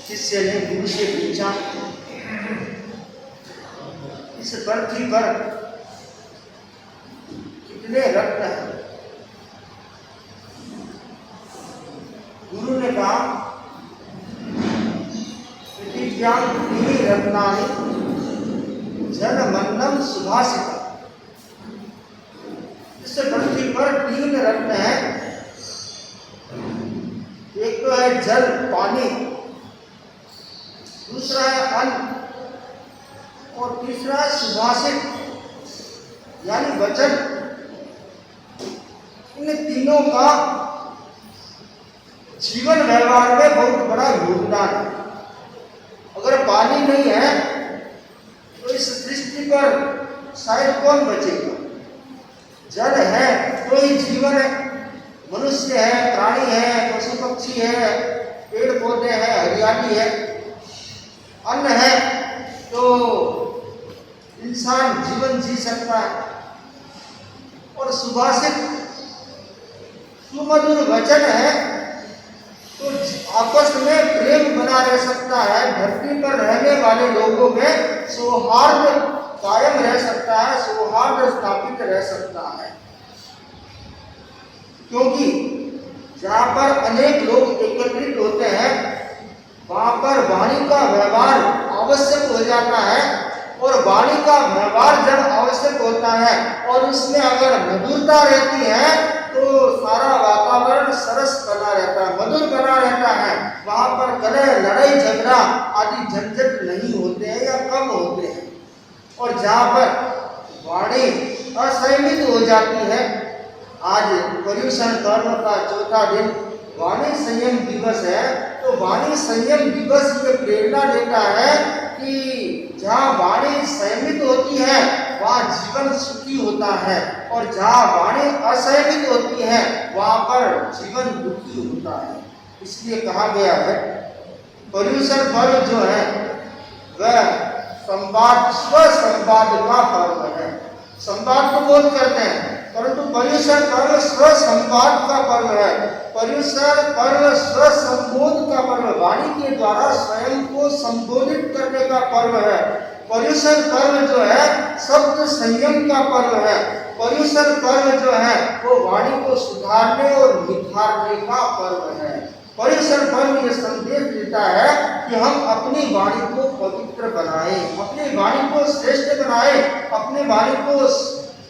शिष्य ने गुरु से पूछा, इस पृथ्वी पर कितने रत्न हैं? गुरु ने कहा, पृथिव्यां त्रीणि रत्नानि जनमन्नं सुभाषितम्। इस पृथ्वी पर 3 रत्न हैं। एक तो है जल, पानी, दूसरा है अन्न और तीसरा है सुभाषित यानी वचन। इन तीनों का जीवन व्यवहार में बहुत बड़ा योगदान है। अगर पानी नहीं है तो इस सृष्टि पर शायद कौन बचेगा। जल है तो ही जीवन है, मनुष्य है, प्राणी है, पशु पक्षी है, पेड़ पौधे हैं, हरियाली है। अन्न है तो इंसान जीवन जी सकता है। और सुभाषित सुमधुर वचन है तो आपस में प्रेम बना रह सकता है। धरती पर रहने वाले लोगों में सौहार्द कायम रह सकता है, सौहार्द स्थापित रह सकता है। क्योंकि जहाँ पर अनेक लोग एकत्रित होते हैं वहाँ पर वाणी का व्यवहार आवश्यक हो जाता है, और वाणी का व्यवहार जब आवश्यक होता है और उसमें अगर मधुरता रहती है तो सारा वातावरण सरस बना रहता है, मधुर बना रहता है। वहाँ पर कलह, लड़ाई, झगड़ा आदि झंझट नहीं होते हैं या कम होते हैं। और जहाँ पर वाणी असंयमित हो जाती है, आज पर्यूषण पर्व का चौथा दिन वाणी संयम दिवस है, तो वाणी संयम दिवस ये प्रेरणा देता है कि जहाँ वाणी संयमित होती है वहाँ जीवन सुखी होता है, और जहाँ वाणी असंयमित होती है वहाँ पर जीवन दुखी होता है। इसलिए कहा गया है पर्यूषण पर्व जो है वह संवाद, स्वसंवाद का पर्व है। संवाद तो बहुत करते हैं, परंतु पर्यूषण पर्व स्वसंवाद का पर्व है। पर्यूषण पर्व स्वसंबोध का पर्व, वाणी के द्वारा स्वयं को संबोधित करने का पर्व है। पर्यूषण पर्व जो है शब्द संयम का पर्व है। पर्यूषण पर्व जो है वो वाणी को सुधारने और निखारने का पर्व है। पर्यूषण पर्व ये संदेश देता है कि हम अपनी वाणी को पवित्र बनाएं, अपनी वाणी को श्रेष्ठ बनाएं, अपनी वाणी को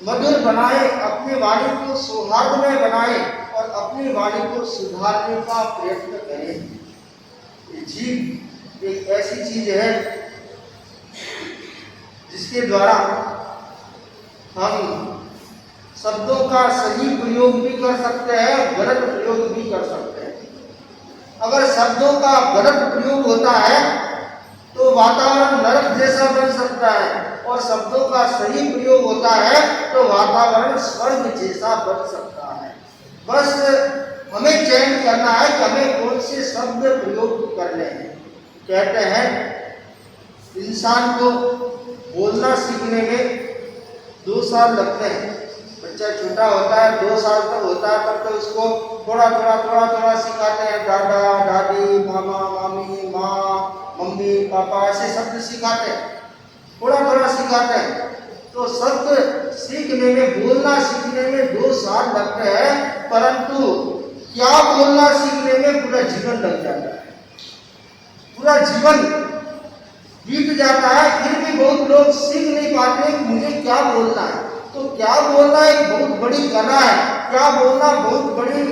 मधुर बनाएं, अपनी वाणी को सौहार्दमय बनाएं और अपनी वाणी को सुधारने का प्रयत्न करें। ये जीव एक ऐसी चीज है जिसके द्वारा हम शब्दों का सही प्रयोग भी कर सकते हैं, गलत प्रयोग भी कर सकते हैं। अगर शब्दों का गलत प्रयोग होता है तो वातावरण नरक जैसा बन सकता है, और शब्दों का सही प्रयोग होता है तो वातावरण स्वर्ग जैसा बन सकता है। बस हमें चयन करना है कि हमें कौन से शब्द प्रयोग करने हैं। कहते हैं इंसान को बोलना सीखने में 2 साल लगते हैं। बच्चा छोटा होता है, 2 साल तक होता है, तब तो उसको थोड़ा सिखाते हैं। दादा, दादी, मामा, मामी, माँ, मम्मी, पापा ऐसे शब्द सिखाते हैं, थोड़ा सिखाते हैं। तो शब्द सीखने में, बोलना सीखने में 2 साल लगते हैं, परंतु क्या बोलना सीखने में पूरा जीवन लग जाता है। पूरा जीवन बीत जाता है, फिर भी बहुत लोग सीख नहीं पाते कि मुझे क्या बोलना है। तो क्या बोलना एक बहुत बड़ी कला है, क्या बोलना बहुत बड़ी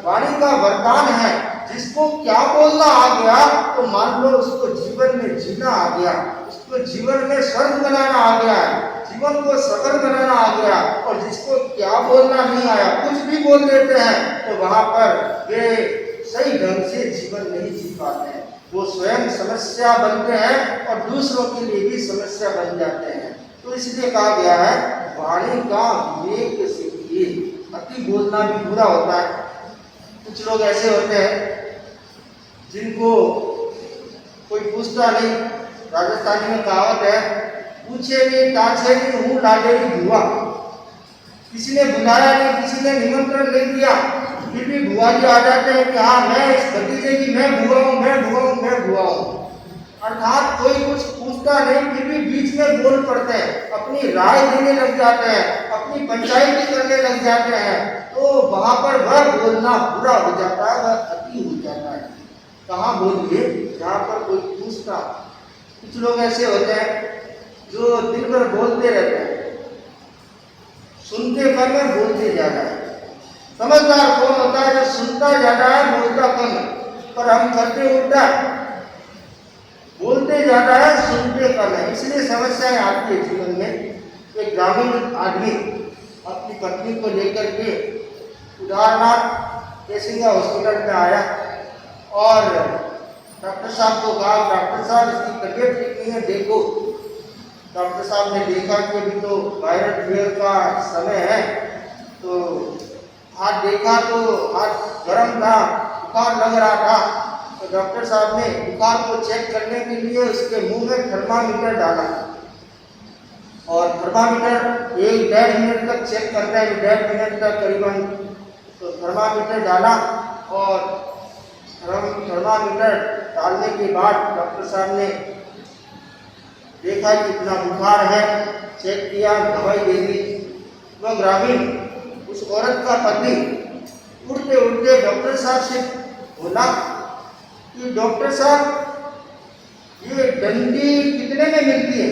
वाणी का वरदान है। जिसको क्या बोलना आ गया तो मान लो उसको जीवन में जीना आ गया, उसको जीवन में स्वर्ग बनाना आ गया, जीवन को सफल बनाना आ गया। और जिसको क्या बोलना नहीं आया, कुछ भी बोल देते हैं, तो वहां पर वे सही ढंग से जीवन नहीं जी पाते हैं। वो स्वयं समस्या बनते हैं और दूसरों के लिए भी समस्या बन जाते हैं। तो इसलिए कहा गया है वाणी का विवेक सीखिए। अति बोलना भी बुरा होता है। कुछ लोग ऐसे होते हैं जिनको कोई पूछता नहीं। राजस्थानी में कहावत है, पूछे नहीं ताछे नहीं हूँ लाडेरी भुआ। किसी ने बुलाया नहीं, किसी ने निमंत्रण नहीं दिया, फिर भी भुआ जी आ जाते हैं कि हाँ मैं इस भतीजे की मैं भुआ हूँ। अर्थात कोई कुछ पूछता नहीं, फिर भी बीच में बोल पड़ते हैं, अपनी राय देने लग जाते हैं, अपनी पंचायती करने लग जाते हैं। तो वहां पर वह बोलना बुरा हो जाता है, वह अति हो जाता है। कहाँ बोलिए जहाँ पर कोई पूछता। कुछ लोग ऐसे होते हैं जो दिन भर बोलते रहते हैं, सुनते कम है बोलते ज्यादा है। समझदार कौन होता है? जो सुनता ज्यादा है बोलता कम है। पर हम करते उल्टा, बोलते ज्यादा है सुनते कम है। इसलिए समस्याएं आती है जीवन में। एक ग्रामीण आदमी अपनी पत्नी को लेकर के उदाहरणार्थ केसिंगा हॉस्पिटल में आया और डॉक्टर साहब को कहा, डॉक्टर साहब इसकी तबीयत ठीक नहीं है, देखो। डॉक्टर साहब ने देखा कि अभी तो वायरल फीवर का समय है, तो हाथ देखा तो हाथ गर्म था, बुखार लग रहा था। तो डॉक्टर साहब ने बुखार को चेक करने के लिए उसके मुंह में थर्मामीटर डाला, और थर्मामीटर 1-1.5 मिनट तक चेक करते हैं, 1.5 मिनट तक करीबन। तो थर्मामीटर डाला और थर्मामीटर डालने के बाद डॉक्टर साहब ने देखा कितना बुखार है, चेक किया, दवाई दे दी। वह ग्रामीण उस औरत का पति उड़ते उड़ते डॉक्टर साहब से बोला कि डॉक्टर साहब ये डंडी कितने में मिलती है?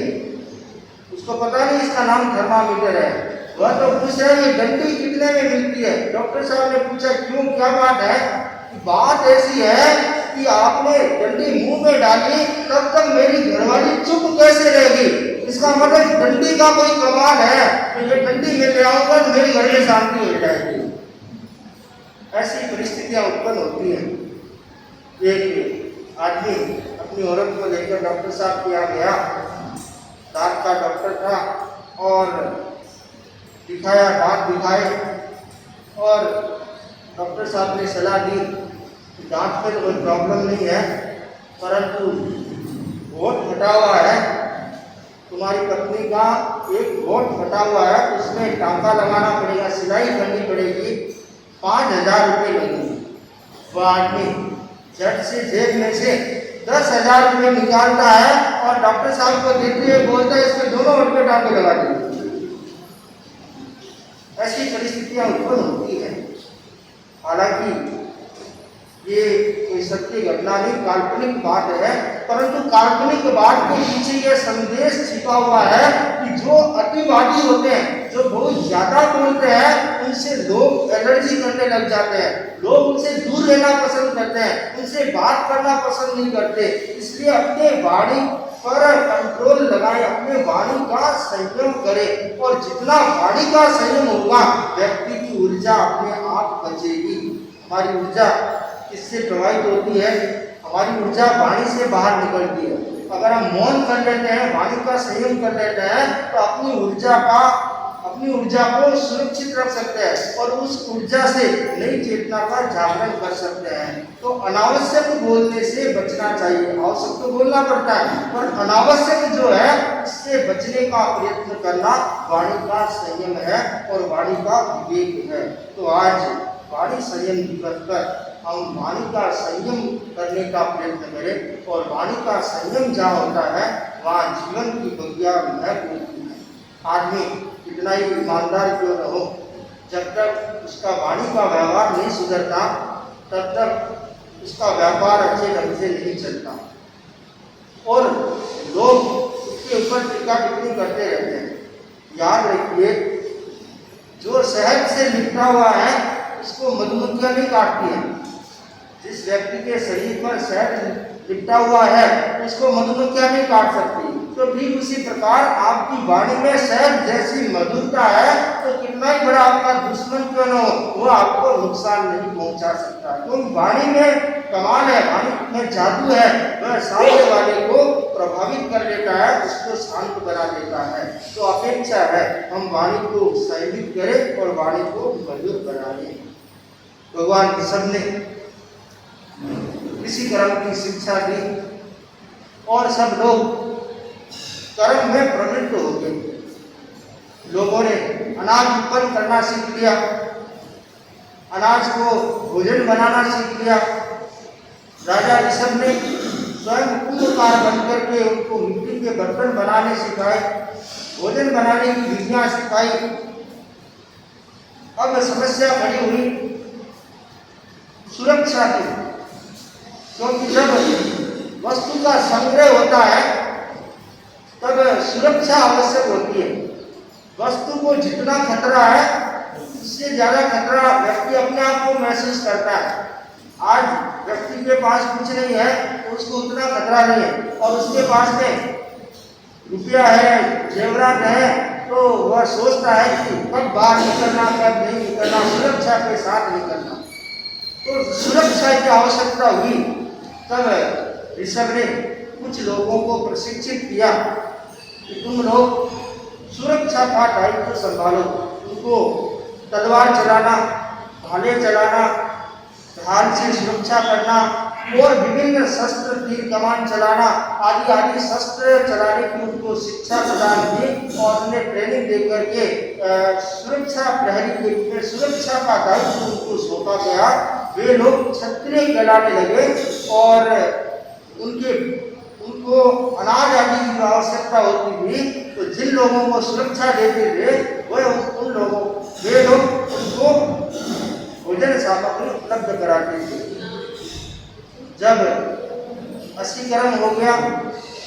उसको पता नहीं इसका नाम थर्मामीटर है। वह तो पूछ रहा है ये डंडी कितने में मिलती है? डॉक्टर साहब ने पूछा क्यों, क्या बात है? बात ऐसी है कि आपने डंडी मुंह में डाली तब तक मेरी घरवाली चुप कैसे रहेगी? इसका मतलब डंडी का कोई कमाल है, तो ये डंडी में ले आऊंगा तो मेरी घर में शांति हो जाएगी। ऐसी परिस्थितियां उत्पन्न होती हैं। एक आदमी अपनी औरत को लेकर डॉक्टर साहब के यहाँ गया, दांत का डॉक्टर था, और दिखाया, दांत दिखाए, और डॉक्टर साहब ने सलाह दी कि दांत में तो कोई प्रॉब्लम नहीं है, परंतु होंठ फटा हुआ है, तुम्हारी पत्नी का एक होंठ फटा हुआ है, उसमें टांका लगाना पड़ेगा, सिलाई करनी पड़ेगी, 5,000 रुपये लगेंगे। वह आदमी झट से जेब में से 10,000 रुपये निकालता है और डॉक्टर साहब को देते हुए बोलता है इसके दोनों होंठ पे टांके लगा दीजिए। ऐसी परिस्थितियां उत्पन्न होती है। हालांकि ये कोई सत्य घटना नहीं, काल्पनिक बात है, परंतु काल्पनिक बात के पीछे यह संदेश छिपा हुआ है कि जो अतिवादी होते हैं, जो बहुत ज्यादा बोलते हैं, उनसे लोग एलर्जी करने लग जाते हैं, लोग उनसे दूर रहना पसंद करते हैं, उनसे बात करना पसंद नहीं करते। इसलिए अपने वाणी पर कंट्रोल लगाए, अपने वाणी का संयम करें, और जितना वाणी का संयम होगा व्यक्ति की ऊर्जा अपने आप बचेगी। हमारी ऊर्जा किससे प्रभावित होती है? हमारी ऊर्जा वाणी से बाहर निकलती है। अगर हम मौन कर लेते हैं, वाणी का संयम कर लेते हैं, तो अपनी ऊर्जा को सुरक्षित रख सकते हैं और उस ऊर्जा से नई चेतना का जागरण कर सकते हैं। तो अनावश्यक बोलने से बचना चाहिए। आवश्यक तो बोलना पड़ता है, पर अनावश्यक जो है इससे बचने का प्रयत्न करना वाणी का संयम है और वाणी का विवेक है। तो आज वाणी संयम दिवस पर हम वाणी का संयम करने का प्रयत्न करें, और वाणी का संयम जहाँ होता है वहाँ जीवन की बगिया महक होती है। आदमी कितना ही ईमानदार क्यों न हो, जब तक उसका वाणी का व्यवहार नहीं सुधरता तब तक उसका व्यापार अच्छे ढंग से नहीं चलता, और लोग उसके ऊपर टीका टिप्पणी करते रहते हैं। याद रखिए, जो शहद से लिपटा हुआ है उसको मधुमक्खियां नहीं काटती है। जिस व्यक्ति के शरीर पर शहद लिपटा हुआ है उसको मधुमक्खियां नहीं काट सकती। तो ठीक उसी प्रकार आपकी वाणी में शहद जैसी मधुरता है, तो कितना ही बड़ा आपका दुश्मन क्यों न हो, वो आपको नुकसान नहीं पहुंचा सकता। क्योंकि वाणी में कमाल है, वाणी में जादू है, वह सामने वाले को प्रभावित कर देता है, उसको शांत बना देता है। तो अपेक्षा है हम वाणी को संयमित करें और वाणी को मधुर बनाएं। भगवान ऋषभ ने इसी कर्म की शिक्षा दी और सब लोग कर्म में प्रवृत्त हो गए। लोगों ने अनाज उत्पन्न करना सीख लिया, अनाज को भोजन बनाना सीख लिया। राजा ऋषभ ने स्वयं कुम्भकार बनकर के उनको मिट्टी के बर्तन बनाने सिखाए, भोजन बनाने की विधियां सिखाई। अब समस्या खड़ी हुई सुरक्षा की, क्योंकि जब वस्तु का संग्रह होता है तब सुरक्षा आवश्यक होती है। वस्तु को जितना खतरा है उससे ज्यादा खतरा व्यक्ति अपने आप को महसूस करता है। आज व्यक्ति के पास कुछ नहीं है तो उसको उतना खतरा नहीं है, और उसके पास में रुपया है, जेवरात है, तो वह सोचता है कि कब बाहर निकलना, कब नहीं निकलना, सुरक्षा के साथ निकलना। तो सुरक्षा की आवश्यकता हुई तब ऋषभ ने कुछ लोगों को प्रशिक्षित किया कि तुम लोग सुरक्षा का दायित्व संभालो। उनको तलवार चलाना, भाले चलाना, ढाल से सुरक्षा करना और विभिन्न शस्त्र, तीर कमान चलाना आदि आदि शस्त्र चलाने की उनको शिक्षा प्रदान की और उन्हें ट्रेनिंग देकर के सुरक्षा प्रहरी के रूप में सुरक्षा का दायित्व उनको सौंपा गया। वे लोग क्षत्रिय कहलाने लगे और उनको अनाज आदि की आवश्यकता होती थी, तो जिन लोगों को सुरक्षा देते थे वे लोग उनको भोजन सामग्री उपलब्ध कराते थे। जब असीकरण हो गया,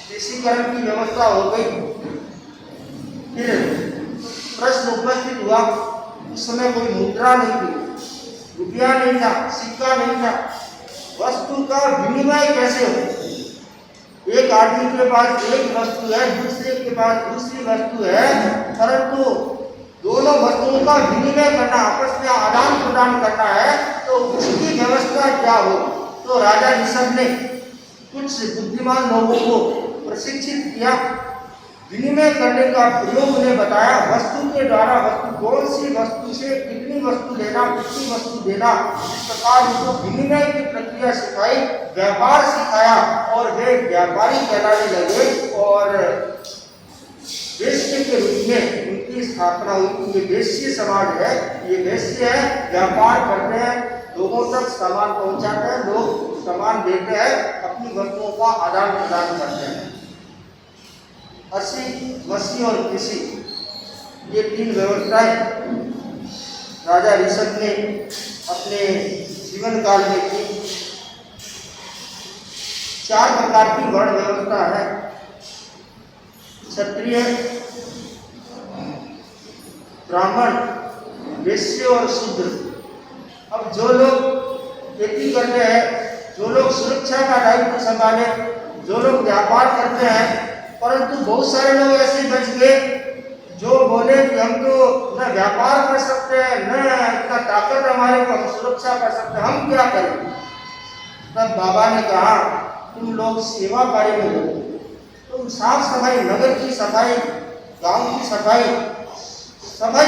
देशीकरण की व्यवस्था हो गई, फिर प्रश्न उपस्थित हुआ, उस समय कोई मुद्रा नहीं थी, रुपया नहीं था, सिक्का नहीं था, वस्तु का विनिमय कैसे हो? एक आदमी के पास एक वस्तु है, दूसरे के पास दूसरी वस्तु है, परंतु दोनों वस्तुओं का विनिमय करना, आपस में आदान प्रदान करना है, तो उसकी व्यवस्था क्या हो? तो राजा ऋषभ ने कुछ बुद्धिमान लोगों को प्रशिक्षित किया, विनिमय करने का प्रयोग उन्हें बताया, वस्तु के द्वारा वस्तु, कौन सी वस्तु से कितनी वस्तु लेना, कितनी वस्तु देना, इस प्रकार उनको विनिमय की प्रक्रिया सिखाई, व्यापार सिखाया और वे व्यापारी कहलाने लगे और वेश्य के रूप में उनकी स्थापना हुई। ये वेश्य समाज है, ये वेश्य है, व्यापार करते हैं, लोगों तक सामान पहुंचाते हैं, लोग सामान देते हैं, अपनी वस्तुओं का आदान प्रदान करते हैं। अस्सी, मसी और कृषि, ये तीन व्यवस्थाएं राजा ऋषभ ने अपने जीवन काल में की। 4 प्रकार की वर्ण व्यवस्था है, क्षत्रिय, ब्राह्मण, वैश्य और शूद्र। अब जो लोग खेती करते हैं, जो लोग सुरक्षा का दायित्व संभाले, जो लोग व्यापार करते हैं, परंतु बहुत सारे लोग ऐसे बच गए जो बोले कि हम तो न व्यापार कर सकते हैं, न इतना ताकत हमारे को, हम सुरक्षा कर सकते हैं, हम क्या करें? तब बाबा ने कहा तुम लोग सेवा कार्य में लगो, तुम साफ सफाई, नगर की सफाई, गांव की सफाई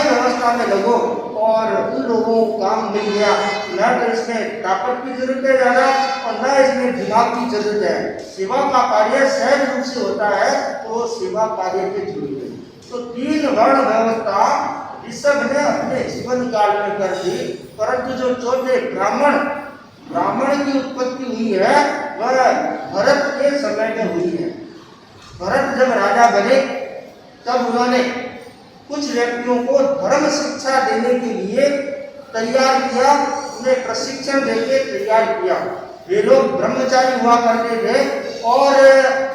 व्यवस्था में लगो। और उन लोगों को काम मिल गया, न तो इसमें ताकत की जरूरत है ज़्यादा और न इसमें दिमाग की जरूरत है, सेवा का कार्य सहज रूप से होता है, तो सेवा कार्य के जुड़े। तो 3 वर्ण व्यवस्था ऋषभ ने अपने जीवन काल में कर दी, परंतु जो चौथे ब्राह्मण की उत्पत्ति हुई है वह भरत के समय में हुई है। भरत जब राजा बने तब उन्होंने कुछ व्यक्तियों को धर्म शिक्षा देने के लिए तैयार किया, उन्हें प्रशिक्षण देके तैयार किया। वे लोग ब्रह्मचारी हुआ करते थे और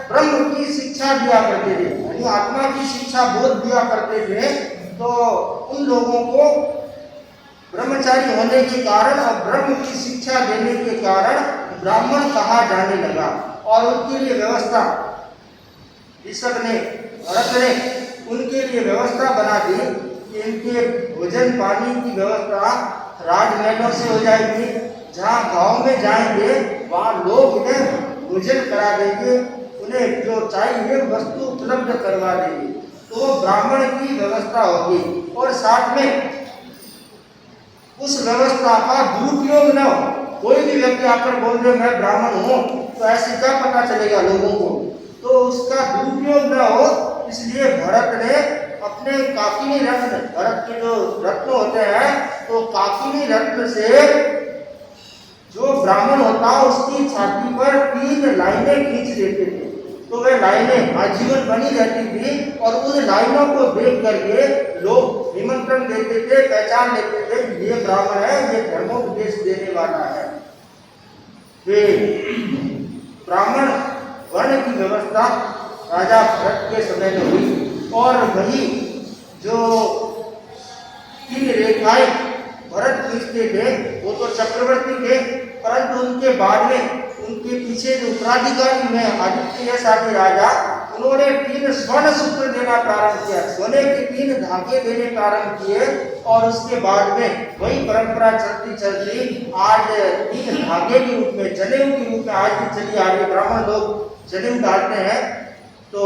ब्रह्म की शिक्षा दिया करते थे, यानी आत्मा की शिक्षा बोध दिया करते थे। तो उन लोगों को ब्रह्मचारी होने के कारण और ब्रह्म की शिक्षा देने के कारण ब्राह्मण कहा जाने लगा और उनके लिए व्यवस्था ऋषभ ने, भरत ने उनके लिए व्यवस्था बना दी कि इनके भोजन पानी की व्यवस्था राजमहलों से हो जाएगी। जहाँ गांव में जाएंगे वहाँ लोग इन्हें भोजन करा देंगे, उन्हें जो चाहिए वस्तु उपलब्ध करवा देंगे, तो ब्राह्मण की व्यवस्था होगी। और साथ में उस व्यवस्था का दुरुपयोग न हो, कोई भी व्यक्ति आकर बोल दे मैं ब्राह्मण हूँ, तो ऐसे क्या पता चलेगा लोगों को, तो उसका दुरुपयोग न हो, इसलिए भरत ने अपने काकिनी रत्न, भरत के जो रत्न होते हैं, तो काकिनी रत्न से जो ब्राह्मण होता उसकी छाती पर 3 लाइनें खींच देते थे, तो वे लाइनें आजीवन बनी रहती थी और उन लाइनों को देख करके लोग निमंत्रण देते थे, पहचान लेते थे ये ब्राह्मण है, ये धर्मोपदेश देने वाला है। वे ब्राह्मण वर्ण की व्यवस्था राजा भरत के समय में हुई और वही जो 3 रेखाएं भरत खींचते थे वो तो चक्रवर्ती थे, परंतु उनके बाद में उनके पीछे जो उत्तराधिकारी में आदित्य आदि राजा, उन्होंने 3 स्वर्ण सूत्र देना प्रारंभ किया, सोने के 3 धागे देने प्रारंभ किए और उसके बाद में वही परंपरा चलती चलती आज 3 धागे के रूप में, जनेऊ के रूप में आज भी चली आ रही। ब्राह्मण लोग जनेऊ डालते हैं, तो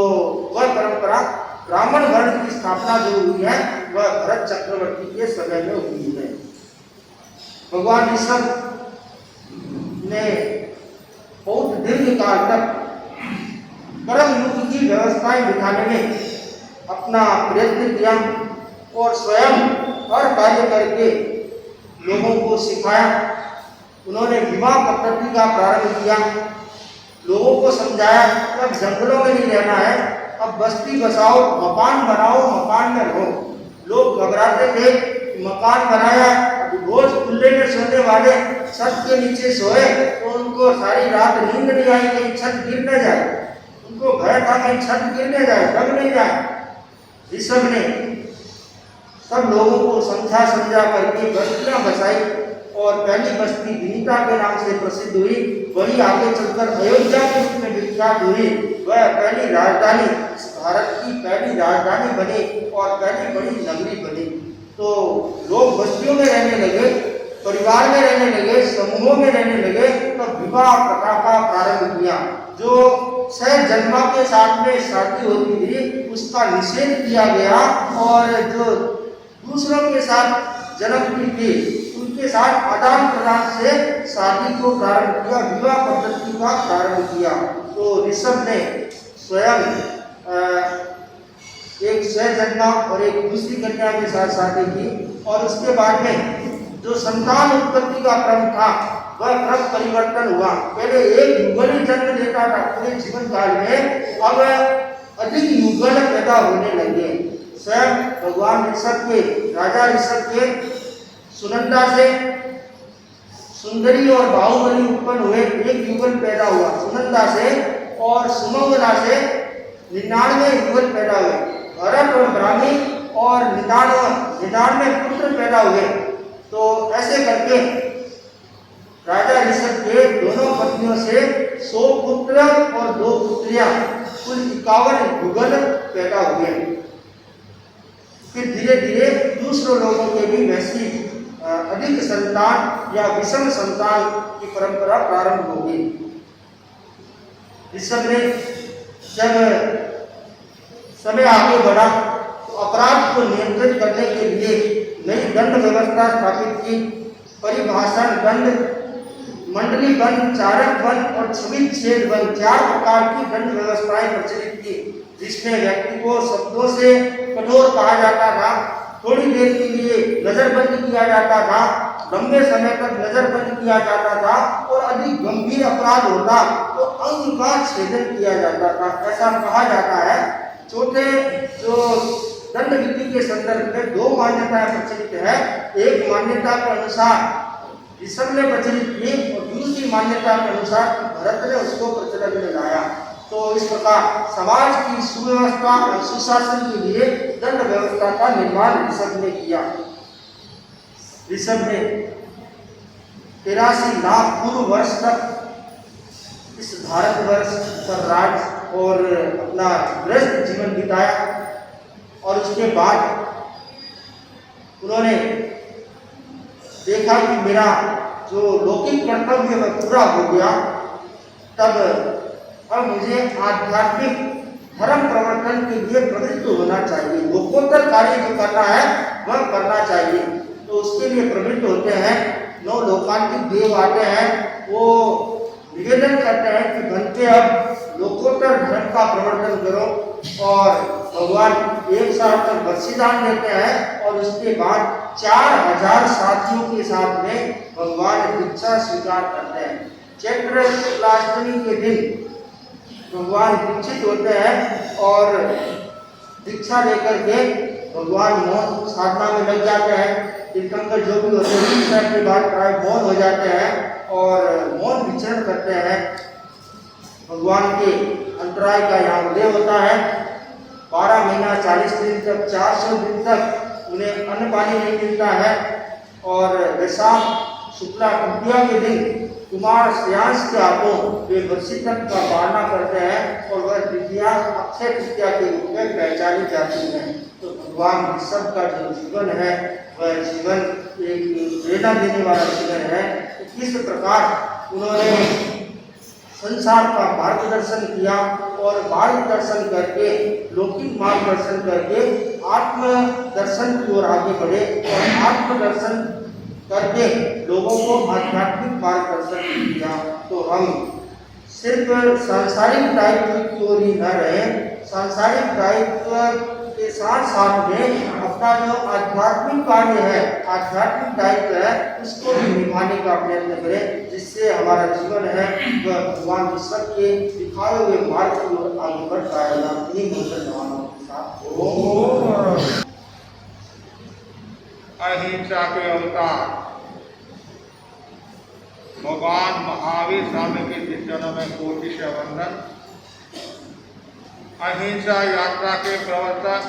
वह परंपरा ब्राह्मण वर्ण की स्थापना जो हुई है वह भरत चक्रवर्ती के समय में हुई है। भगवान ऋषभ ने बहुत दीर्घ काल तक कर्म युग की व्यवस्थाएं बिठाने में अपना प्रयत्न किया और स्वयं हर कार्य करके लोगों को सिखाया। उन्होंने विवाह पद्धति का प्रारंभ किया, लोगों को समझाया कि अब जंगलों में नहीं रहना है, अब बस्ती बसाओ, मकान बनाओ, मकान में रहो। लोग घबराते थे, मकान बनाया, रोज खुले में सोने वाले छत के नीचे सोए तो उनको सारी रात नींद नहीं आई, कहीं छत गिर न जाए, उनको भय था कहीं छत गिरने जाए, दब नहीं जाए। ऋषभ ने सब लोगों को समझा करके बस्तियां बसाई और पहली बस्ती विनीता के नाम से प्रसिद्ध हुई। वही आगे चलकर अयोध्या के रूप में विख्यात हुई। वह पहली राजधानी, भारत की पहली राजधानी बनी और पहली बड़ी नगरी बनी। तो लोग बस्तियों में रहने लगे, परिवार में रहने लगे, समूहों में रहने लगे। तो विवाह प्रथा का प्रारंभ किया। जो सहजन्मा के साथ में शादी होती थी उसका निषेध किया गया और जो दूसरों के साथ जन्मती थी उनके साथ आदान प्रदान से शादी को प्रारंभ किया, विवाह पद्धति का प्रारंभ किया। तो ऋषभ ने स्वयं एक सहजन्मा और एक दूसरी कन्या के साथ शादी की और उसके बाद में जो संतान उत्पत्ति का क्रम था वह क्रम परिवर्तन हुआ। पहले एक युगल ही जन्म लेता था पूरे जीवन काल में, अब अधिक युगल पैदा होने लगे। स्वयं भगवान ऋषभ के, राजा ऋषभ के सुनंदा से सुंदरी और बाहुबली उत्पन्न हुए, एक युगल पैदा हुआ सुनंदा से, और सुमंगला से 99 युगल पैदा हुए। भरत और ब्राह्मी और 99 पुत्र पैदा हुए। तो ऐसे करके राजा ऋषभ के दोनों पत्नियों से 100 पुत्र और 2 पुत्रियां, कुल 51 युगल पैदा हुए। फिर धीरे धीरे दूसरों लोगों के भी वैसी अधिक संतान या विषम संतान की परंपरा प्रारंभ हो गई। ऋषभ ने जब समय आगे बढ़ा तो अपराध को नियंत्रित करने के लिए नई दंड व्यवस्था स्थापित की। परिभाषण दंड, मंडली बंद, चारक बंद और क्षुभित छेद बंद, 4 प्रकार की दंड व्यवस्थाएं प्रचलित की, जिसमें व्यक्ति को शब्दों से कठोर कहा जाता था, थोड़ी देर के लिए नजरबंद किया जाता था, लंबे समय तक नजरबंद किया जाता था, और अधिक गंभीर अपराध होता तो अंग का छेदन किया जाता था। ऐसा कहा जाता है। चौथे जो दंड विधि के संदर्भ में 2 मान्यताएं प्रचलित है। एक मान्यता के अनुसार ऋषभ ने प्रचलित की और दूसरी मान्यता के अनुसार भरत ने उसको प्रचलन में लाया। तो इस प्रकार समाज की सुव्यवस्था और सुशासन के लिए दंड व्यवस्था का निर्माण ऋषभ ने किया। ऋषभ ने 83 लाख पूर्व वर्ष तक इस भारतवर्ष पर राज और अपना व्यस्त जीवन बिताया और उसके बाद उन्होंने देखा कि मेरा जो लौकिक कर्तव्य वह पूरा हो गया, तब अब मुझे आध्यात्मिक धर्म प्रवर्तन के लिए प्रवृत्त होना चाहिए, लोकोत्तर कार्य जो करना है वह करना चाहिए। तो उसके लिए प्रवृत्त होते हैं। 9 लोकांतिक देव आते हैं, वो निवेदन करते हैं कि बनते अब लोकोत्तर धर्म का प्रवर्तन करो, और भगवान 1 साल तक बलिदान देते हैं और उसके बाद 4000 साथियों के साथ में भगवान दीक्षा स्वीकार करते हैं। चैत्र शुक्लाष्टमी के दिन भगवान दीक्षित होते हैं और दीक्षा लेकर के भगवान मौन साधना में लग जाते हैं। तीर्थंकर जो भी होते हैं दीक्षा के बाद प्राय मौन हो जाते हैं और मौन विचरण करते हैं। भगवान के अंतराय का यहाँ उदय होता है। 12 महीना 40 दिन तक, 400 दिन तक उन्हें अन्न पानी नहीं मिलता है, और वैशाख शुक्ला तृतीया के दिन कुमार श्रेयांश के हाथों वे वशीकरण का पालना करते हैं और वह तृतीया अक्षय तृतीया के रूप में पहचानी जाती है। तो भगवान ऋषभ का जो जीवन है वह जीवन एक प्रेरणा देने वाला जीवन है। किस प्रकार उन्होंने संसार का मार्गदर्शन किया और मार्गदर्शन करके, लौकिक मार्गदर्शन करके आत्मदर्शन की ओर आगे बढ़े और आत्मदर्शन करके लोगों को आध्यात्मिक मार्गदर्शन किया। तो हम सिर्फ सांसारिक दायित्व की ओर ही न रहे, सांसारिक दायित्व के साथ साथ में अपना जो आध्यात्मिक कार्य है, आध्यात्मिक दायित्व है, उसको भी निभाने का प्रयत्न करें, जिससे हमारा जीवन है वह भगवान ईश्वर के दिखाए हुए मार्ग की ओर आगे बढ़ पाएगा। इन्हीं मंत्र जवानों के साथ अहिंसा के अवतार भगवान महावीर स्वामी के चरणों में कोटि से वंदन। अहिंसा यात्रा के प्रवर्तक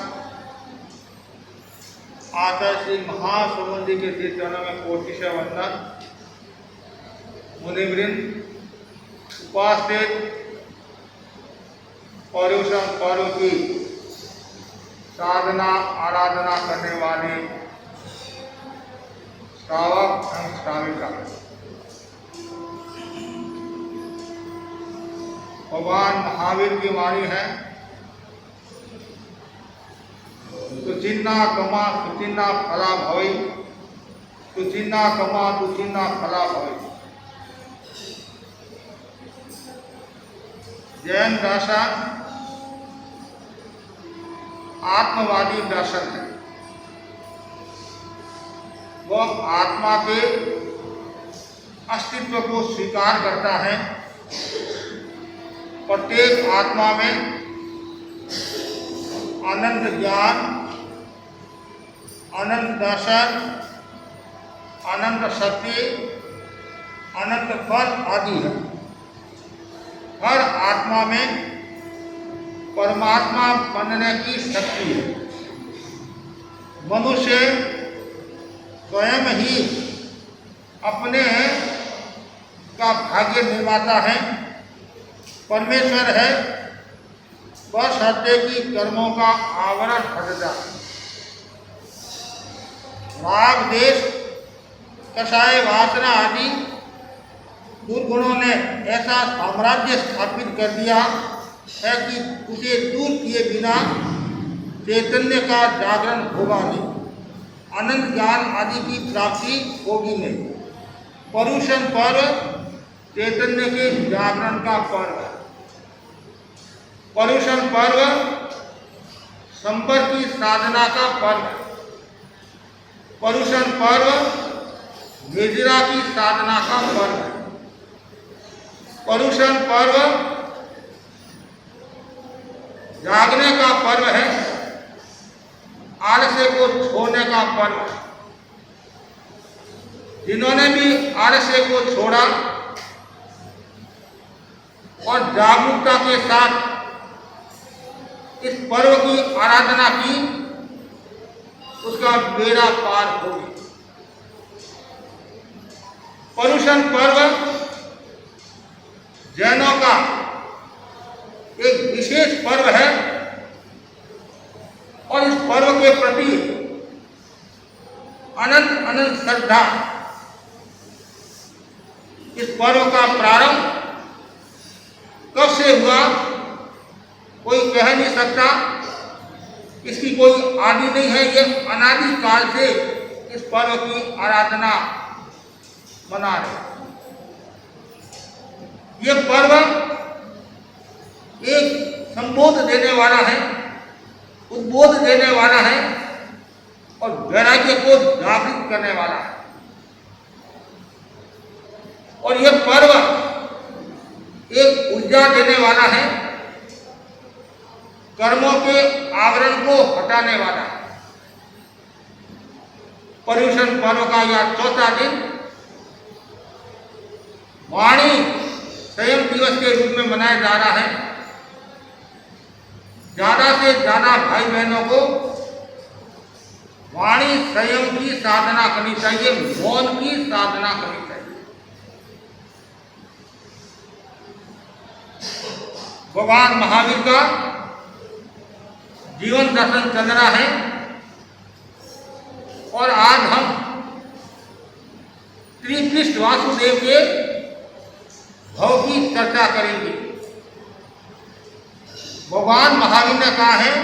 आचार्य श्री महासमुद्री के चरणों में कोटि से वंदन। मुनिवृंद, उपस्थित पर्युषण पर्व की साधना आराधना करने वाले श्रावक एवं श्राविका, भगवान महावीर की वाणी है, सुचिन्ना कमा सुचिन्ना फला भवई, सुचिन्ना कमा सुचिन्ना फला भवई। जैन दर्शन आत्मवादी दर्शन है। वह आत्मा के अस्तित्व को स्वीकार करता है। प्रत्येक आत्मा में अनंत ज्ञान, अनंत दर्शन, अनंत शक्ति, अनंत फल आदि है। हर आत्मा में परमात्मा बनने की शक्ति है। मनुष्य स्वयं ही अपने का भाग्य निर्माता है। परमेश्वर है, बशर्ते कि कर्मों का आवरण हट जाए। राग, देश, कषाय, वासना आदि दुर्गुणों ने ऐसा साम्राज्य स्थापित कर दिया है कि उसे दूर किए बिना चैतन्य का जागरण होगा नहीं, अनंत ज्ञान आदि की प्राप्ति होगी नहीं। पर्युषण पर्व चैतन्य के जागरण का पर्व है। पर्युषण पर्व संबर की साधना का पर्व है। पर्युषण पर्व निर्जरा की साधना का पर्व है। पर्युषण पर्व जागने का पर्व है, आलस्य को छोड़ने का पर्व है। जिन्होंने भी आलस्य को छोड़ा और जागरूकता के साथ इस पर्व की आराधना की, उसका बेड़ा पार हो गया। पर्युषण पर्व जैनों का एक विशेष पर्व है और इस पर्व के प्रति अनंत अनंत श्रद्धा। इस पर्व का प्रारंभ कब से हुआ कोई कह नहीं सकता, इसकी कोई आदि नहीं है। ये अनादि काल से इस पर्व की आराधना मना रहे। ये पर्व एक संबोध देने वाला है, उद्बोध देने वाला है और वैराग्य को जागृत करने वाला है। और यह पर्व एक ऊर्जा देने वाला है, कर्मों के आवरण को हटाने वाला है। पर्युषण पर्व का यह चौथा दिन वाणी संयम दिवस के रूप में मनाया जा रहा है। ज्यादा से ज्यादा भाई बहनों को वाणी संयम की साधना करनी चाहिए, मौन की साधना करनी चाहिए। भगवान महावीर का जीवन दर्शन चल रहा है और आज हम श्री कृष्ण वासुदेव के भाव की चर्चा करेंगे। भगवान महावीर ने कहा है,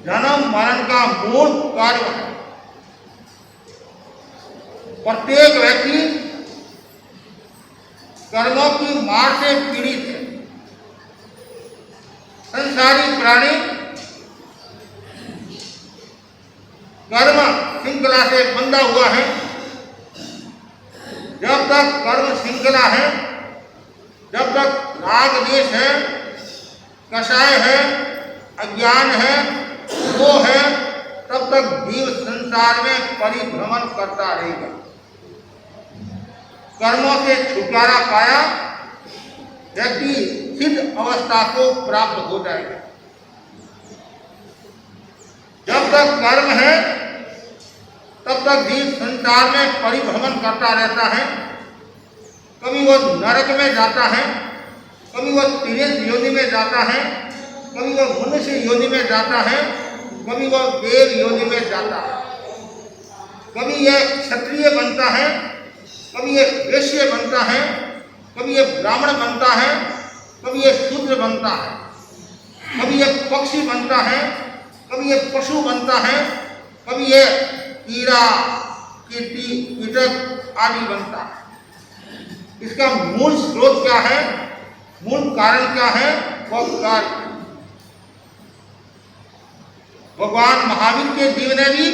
जन्म मरण का मूल कार्य है। प्रत्येक व्यक्ति कर्मों की मार से पीड़ित है। संसारी प्राणी कर्म श्रृंखला से बंधा हुआ है। जब तक कर्म श्रृंखला है, जब तक राग द्वेष है, कषाय है, अज्ञान है, मोह है, तब तक जीव संसार में परिभ्रमण करता रहेगा। कर्मों से छुटकारा पाया व्यक्ति सिद्ध अवस्था को प्राप्त हो जाएगा। जब तक कर्म है तब तक जीव संसार में परिभ्रमण करता रहता है। कभी वो नरक में जाता है, कभी वो तिर्यक योनि में जाता है, कभी वो मनुष्य योनि में जाता है, कभी वो देव योनि में जाता है। कभी ये क्षत्रिय बनता है, कभी ये वैश्य बनता है, कभी ये ब्राह्मण बनता है, कभी ये शूद्र बनता है, कभी ये पक्षी बनता है, कभी ये पशु बनता है, कभी ये कीड़ा कीटक आदि बनता है। इसका मूल स्रोत क्या है, मूल कारण क्या है? वह कर्म। भगवान महावीर के जीवन ने भी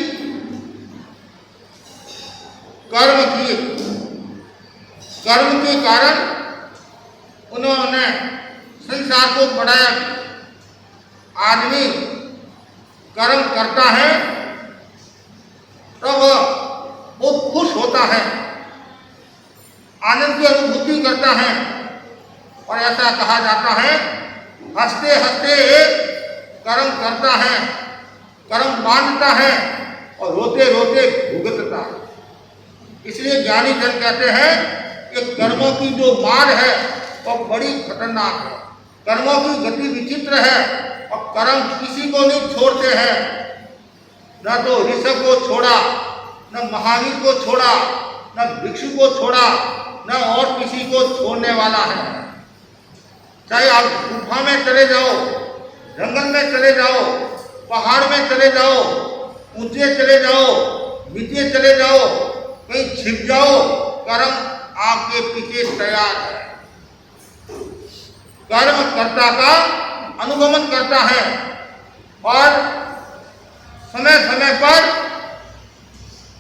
कर्म किए। कर्म के कारण उन्होंने संसार को बढ़ाया। आदमी कर्म करता है तब बहुत खुश होता है, आनंद की अनुभूति करता है। और ऐसा कहा जाता है, हंसते हंसते कर्म करता है, कर्म बांधता है और रोते रोते भुगतता है। इसलिए ज्ञानी जन कहते हैं कि कर्मों की जो मार है वह बड़ी खतरनाक है। कर्मों की गति विचित्र है और कर्म किसी को नहीं छोड़ते हैं। न तो ऋषभ को छोड़ा, न महावीर को छोड़ा, न भिक्षु को छोड़ा, न और किसी को छोड़ने वाला है। चाहे आप गुफा में चले जाओ, जंगल में चले जाओ, पहाड़ में चले जाओ, ऊंचे चले जाओ, नीचे चले जाओ, कहीं छिप जाओ, कर्म आपके पीछे तैयार है। कर्म कर्ता का अनुगमन करता है और समय समय पर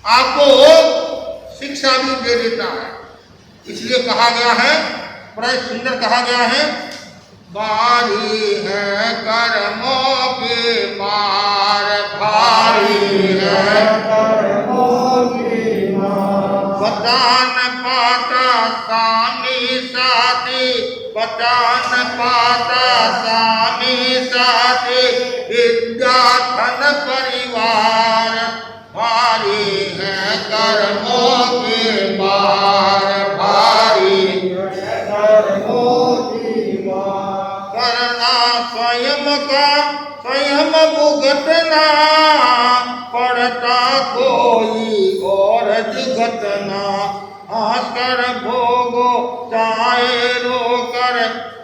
आपको शिक्षा भी दे देता है। इसलिए कहा गया है, बड़ा सुंदर कहा गया है, भारी है कर्मों की मार, भारी है कर्मों की मार। बचा न पाता स्वामी साथी, बचा न पाता स्वामी साथी, विद्या धन परिवार, भारी है कर्मों की मार, भारी है कर्मों की मार। करना स्वयं का स्वयं भुगतना, पड़ता कोई और जुगतना। आकर भोगो चाहे रो कर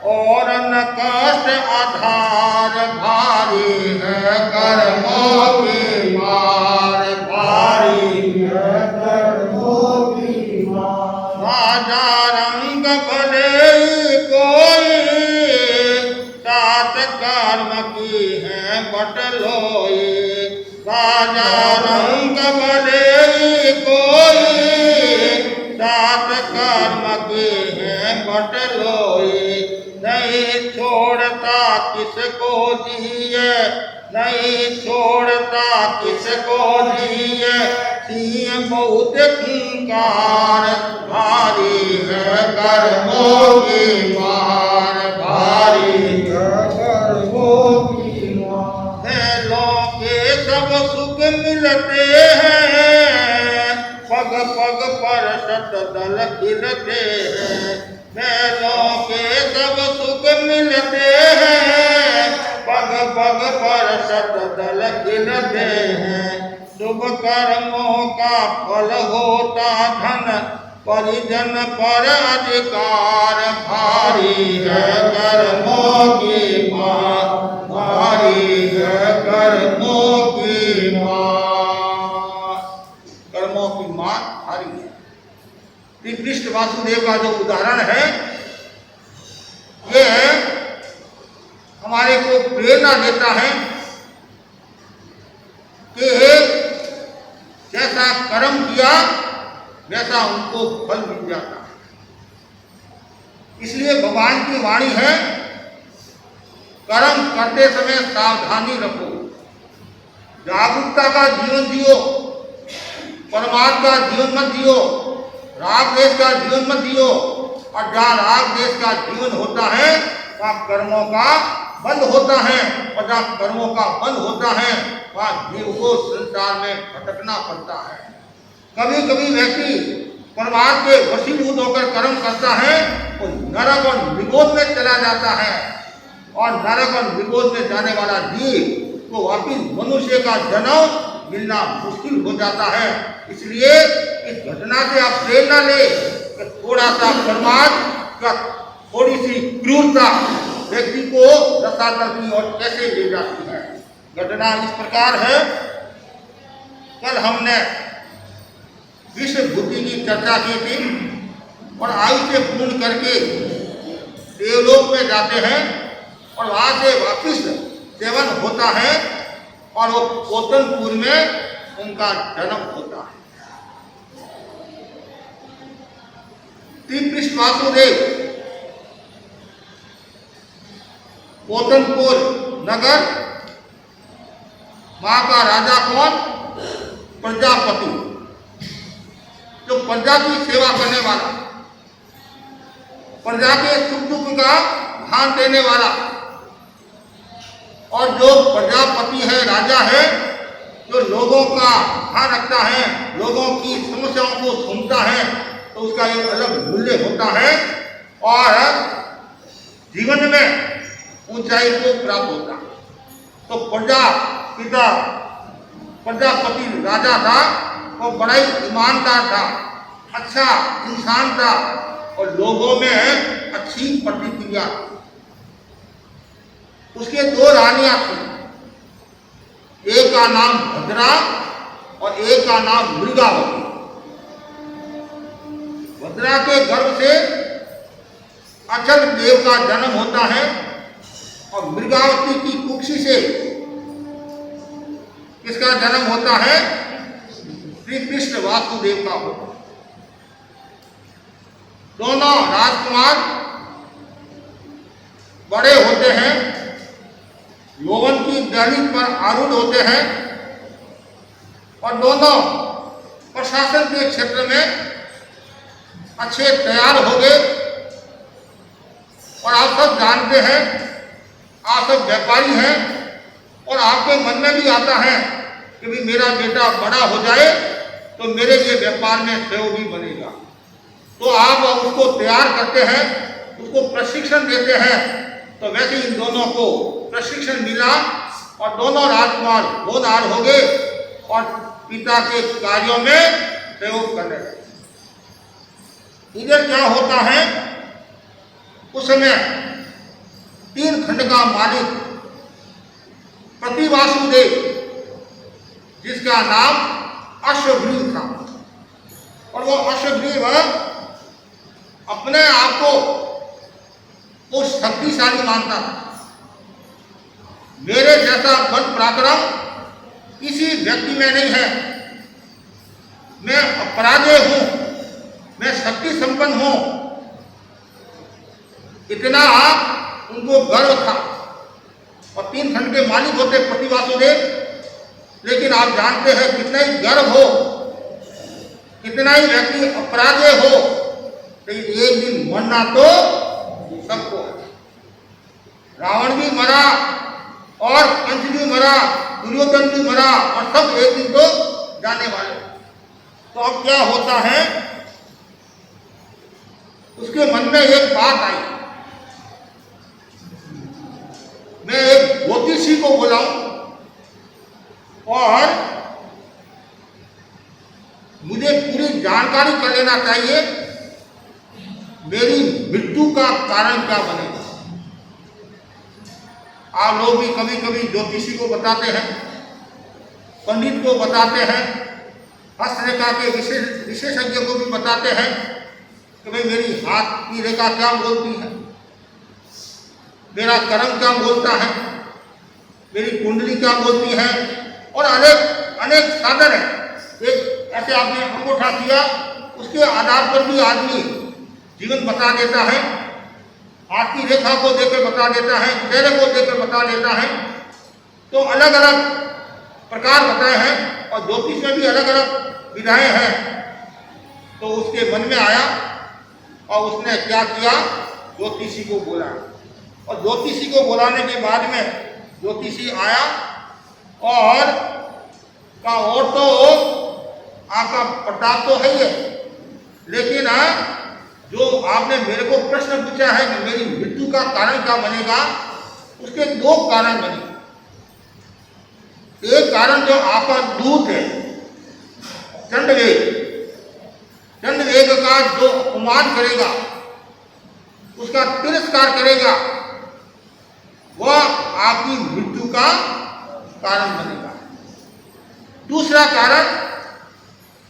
और न कष्ट आधार, भारी है कर्मों की मार, भारी है कर्मों की मार। राजा रंग भले कोई, सात कर्म की है बटलोई। राजा रंग भले कोई, सात कर्म की है बटलोई। नहीं छोड़ता किसको दिए, नहीं छोड़ता किसको दिए, सिंह बहुत खूंखार, भारी है कर्मों की मार, भारी है कर्मों की मार। मेलों के सब सुख मिलते हैं, पग पग पर शतदल खिलते हैं। मेलों के सब सुख मिलते हैं, पग पग पर शतदल खिलते हैं। शुभ कर्मों का फल होता धन, परिजन पर अधिकार, भारी है कर्मों की मार, भारी है कर्मों की मार। कर्मों की मार भारी है। श्री कृष्ण वासुदेव का जो उदाहरण है, ये हमारे को प्रेरणा देता है कि जैसा कर्म किया वैसा उनको फल मिल जाता है। इसलिए भगवान की वाणी है, कर्म करते समय सावधानी रखो, जागरूकता का जीवन जियो, परमात्मा का जीवन मत जियो, राग देश का जीवन मत जियो। और जहाँ राग देश का जीवन होता है वहाँ कर्मों का बंद होता है, और जहाँ कर्मों का बंद होता है वहाँ जीव को संसार में भटकना पड़ता है। कभी कभी व्यक्ति परमात्मा के वशीभूत होकर कर्म करता है तो नरक और निगोद में चला जाता है, और नरक और निगोद में जाने वाला जीव को वापिस मनुष्य का जन्म मिलना मुश्किल हो जाता है। इसलिए इस घटना से आप प्रेरणा ले कि थोड़ा सा परमात्मा, थोड़ी सी क्रूरता व्यक्ति को रसातल की ओर कैसे ले जाती है। घटना इस प्रकार है, कल हमने विश्व बुद्धि की चर्चा की थी, और आयु से पूर्ण करके देवलोक में जाते हैं और वहां से वापिस सेवन होता है और वो पोतनपुर में उनका जन्म होता है। श्री कृष्ण वासुदेव पोतनपुर नगर, वहां का राजा कौन? प्रजापति, जो प्रजा की सेवा करने वाला, प्रजा के सुख दुख का ध्यान देने वाला, और जो प्रजापति है, राजा है, जो लोगों का ध्यान रखता है, लोगों की समस्याओं को सुनता है, तो उसका एक अलग मूल्य होता है और जीवन में ऊंचाई को प्राप्त होता है। तो प्रजापिता प्रजापति राजा था, वो बड़ा ही ईमानदार था, अच्छा इंसान था और लोगों में अच्छी प्रतिक्रिया। उसके दो रानियां थी, एक का नाम भद्रा और एक का नाम मृगावती। भद्रा के गर्भ से अचल देव का जन्म होता है और मृगावती की कुक्षी से किसका जन्म होता है? श्री कृष्ण वासुदेव का होता है। दोनों राजकुमार बड़े होते हैं, यौवन की दहलीज पर आरूढ़ होते हैं और दोनों प्रशासन के क्षेत्र में अच्छे तैयार हो गए। और आप सब जानते हैं, आप सब व्यापारी हैं और आपके मन में भी आता है कि भी मेरा बेटा बड़ा हो जाए तो मेरे लिए व्यापार में सहयोगी बनेगा। तो आप उसको तैयार करते हैं, उसको प्रशिक्षण देते हैं। तो वैसे इन दोनों को प्रशिक्षण मिला और दोनों राजकुमार होनहार हो गए और पिता के कार्यों में सहयोग करने लगे। इधर क्या होता है, उस समय 3 खंड का मालिक प्रतिवासुदेव, जिसका नाम अश्वग्रीव था, और वो अश्वग्रीव अपने आप को वो शक्तिशाली मानता था। मेरे जैसा बल पराक्रम किसी व्यक्ति में नहीं है, मैं अपराजेय हूं, मैं शक्ति संपन्न हूं, इतना उनको गर्व था। और 3 खंड के मालिक होते प्रतिवासुदेव, लेकिन आप जानते हैं कितना ही गर्व हो, कितना ही व्यक्ति अपराजेय हो, लेकिन एक दिन मरना तो सबको है। रावण भी मरा और कंस भी मरा, दुर्योधन भी मरा, और सब एक दिन तो जाने वाले। तो अब क्या होता है, उसके मन में एक बात आई, मैं एक ज्योतिषी को बुलाऊं और मुझे पूरी जानकारी कर लेना चाहिए मेरी मृत्यु का कारण क्या बनेगा। आप लोग भी कभी कभी ज्योतिषी को बताते हैं, पंडित को बताते हैं, हस्तरेखा के विशेषज्ञ को भी बताते हैं कि भाई मेरी हाथ की रेखा क्या बोलती है, मेरा कर्म क्या बोलता है, मेरी कुंडली क्या बोलती है, और अनेक साधन है एक ऐसे आपने अंगूठा किया, उसके आधार पर भी आदमी जीवन बता देता है, हाथ की रेखा को देखकर बता देता है, चेहरे को देखकर बता देता है। तो अलग अलग प्रकार बताए हैं और ज्योतिष में भी अलग अलग विधाएं हैं। तो उसके मन में आया और उसने क्या किया, ज्योतिषी को बोला। और ज्योतिषी को बुलाने के बाद में ज्योतिषी आया और कहा, और तो आपका प्रताप तो है ही है, लेकिन जो आपने मेरे को प्रश्न पूछा है कि मेरी मृत्यु का कारण क्या बनेगा, उसके दो कारण बने। एक कारण जो आपका दूत है, चंडवेग, चंडवेग का जो अपमान करेगा, उसका तिरस्कार करेगा, वह आपकी मृत्यु का कारण बनेगा। दूसरा कारण,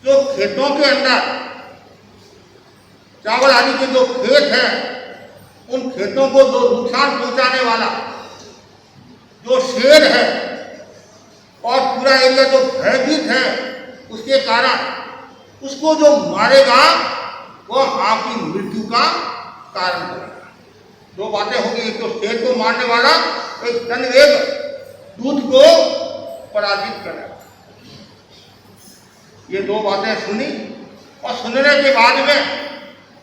जो खेतों के अंदर चावल आदि के जो खेत हैं, उन खेतों को जो नुकसान पहुंचाने वाला जो शेर है और पूरा एरिया जो भयभीत है, उसके कारण उसको जो मारेगा वह आपकी मृत्यु का कारण बनेगा। दो बातें होंगी, एक तो शेर को मारने वाला, एक चंडवेग दूत को पराजित करेगा। ये दो बातें सुनी और सुनने के बाद में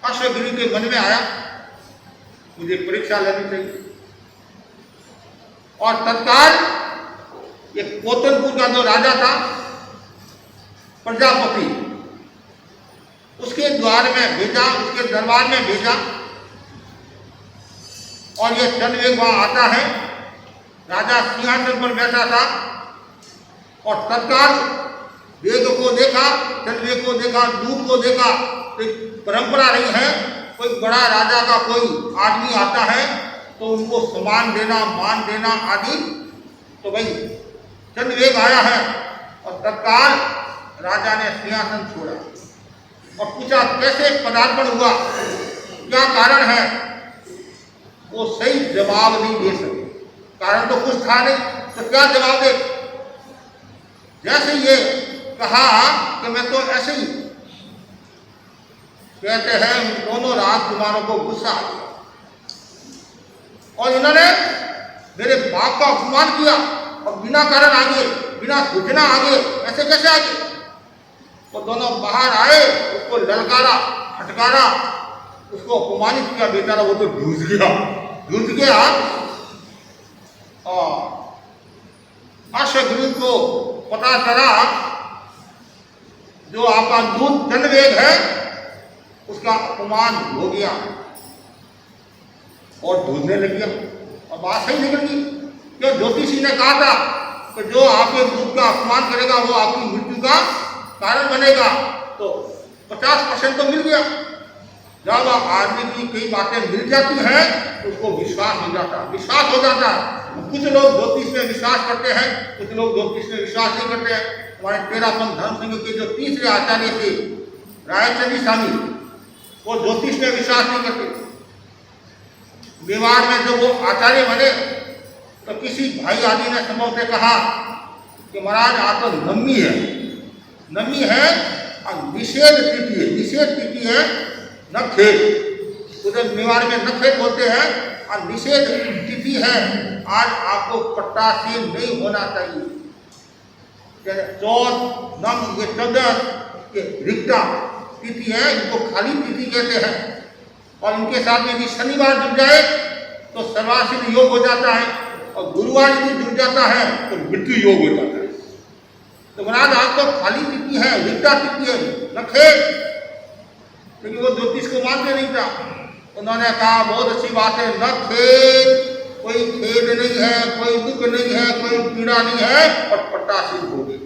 अश्वगिरी के मन में आया, मुझे परीक्षा लेनी चाहिए। और तत्काल एक कोतनपुर का जो राजा था, प्रजापति, उसके द्वार में भेजा, उसके दरबार में भेजा। और ये चंडवेग वहां आता है, राजा सिंहासन पर बैठा था और तत्काल वेग को देखा, चंडवेग को देखा, दूत को देखा। तो परंपरा नहीं है, कोई बड़ा राजा का कोई आदमी आता है तो उनको सम्मान देना, मान देना आदि। तो भाई चंडवेग आया है और तत्काल राजा ने सिंहासन छोड़ा और पूछा, कैसे पदार्पण हुआ, क्या कारण है। वो सही जवाब नहीं दे सके, कारण तो कुछ था नहीं, तो क्या जवाब दे। जैसे ये कहा कि मैं तो ऐसे ही, कहते हैं उन दोनों राजकुमारों को गुस्सा आ गया और इन्होंने मेरे बाप का अपमान किया और बिना कारण आगे, बिना सूचना आगे, ऐसे कैसे आगे। तो दोनों बाहर आए, उसको ललकारा, फटकारा, उसको अपमानित किया। बेचारा वो तो ढूंढ गया। और अश्वगिरी को पता चला जो आपका दूत चंडवेग है उसका अपमान हो गया और ढूंढने लग गया। और बात सही निकल गई, क्यों ज्योतिषी ने कहा था कि जो आपके दूत का अपमान करेगा वो आपकी मृत्यु का कारण बनेगा। तो 50% तो मिल गया। जब आदमी की कई बातें मिल जाती हैं तो उसको विश्वास हो जाता है। कुछ लोग ज्योतिष में विश्वास करते हैं, कुछ लोग ज्योतिष में विश्वास नहीं करते हैं। हमारे तेरापंथ धर्म संघ के जो तीसरे आचार्य थे, रायचंदी स्वामी, वो ज्योतिष में विश्वास नहीं करते। मेवाड़ में जब वो आचार्य बने तो किसी भाई आदि ने संभव से कहा कि महाराज आप तो नमी है और निषेध तिथि है नखेत। उधर मेवाड़ में नखेत बोलते हैं और निषेध तिथि है, आज आपको पट्टासीन नहीं होना चाहिए। 14 ये रिक्ता तिथि है, इनको खाली तिथि कहते हैं। और इनके साथ में यदि शनिवार जुड़ जाए तो सर्वासिद्ध योग हो जाता है और गुरुवार यदि जुड़ जाता है तो मृत्यु योग हो जाता है। तो महाराज आप तो खाली तिथि है, रिक्ता तिथि है, नखेत। लेकिन वो ज्योतिष को मानते नहीं था। उन्होंने कहा बहुत अच्छी बात है, नखेत, कोई खेद नहीं है, कोई दुख नहीं है, कोई पीड़ा नहीं है और पट्टासीन हो गई।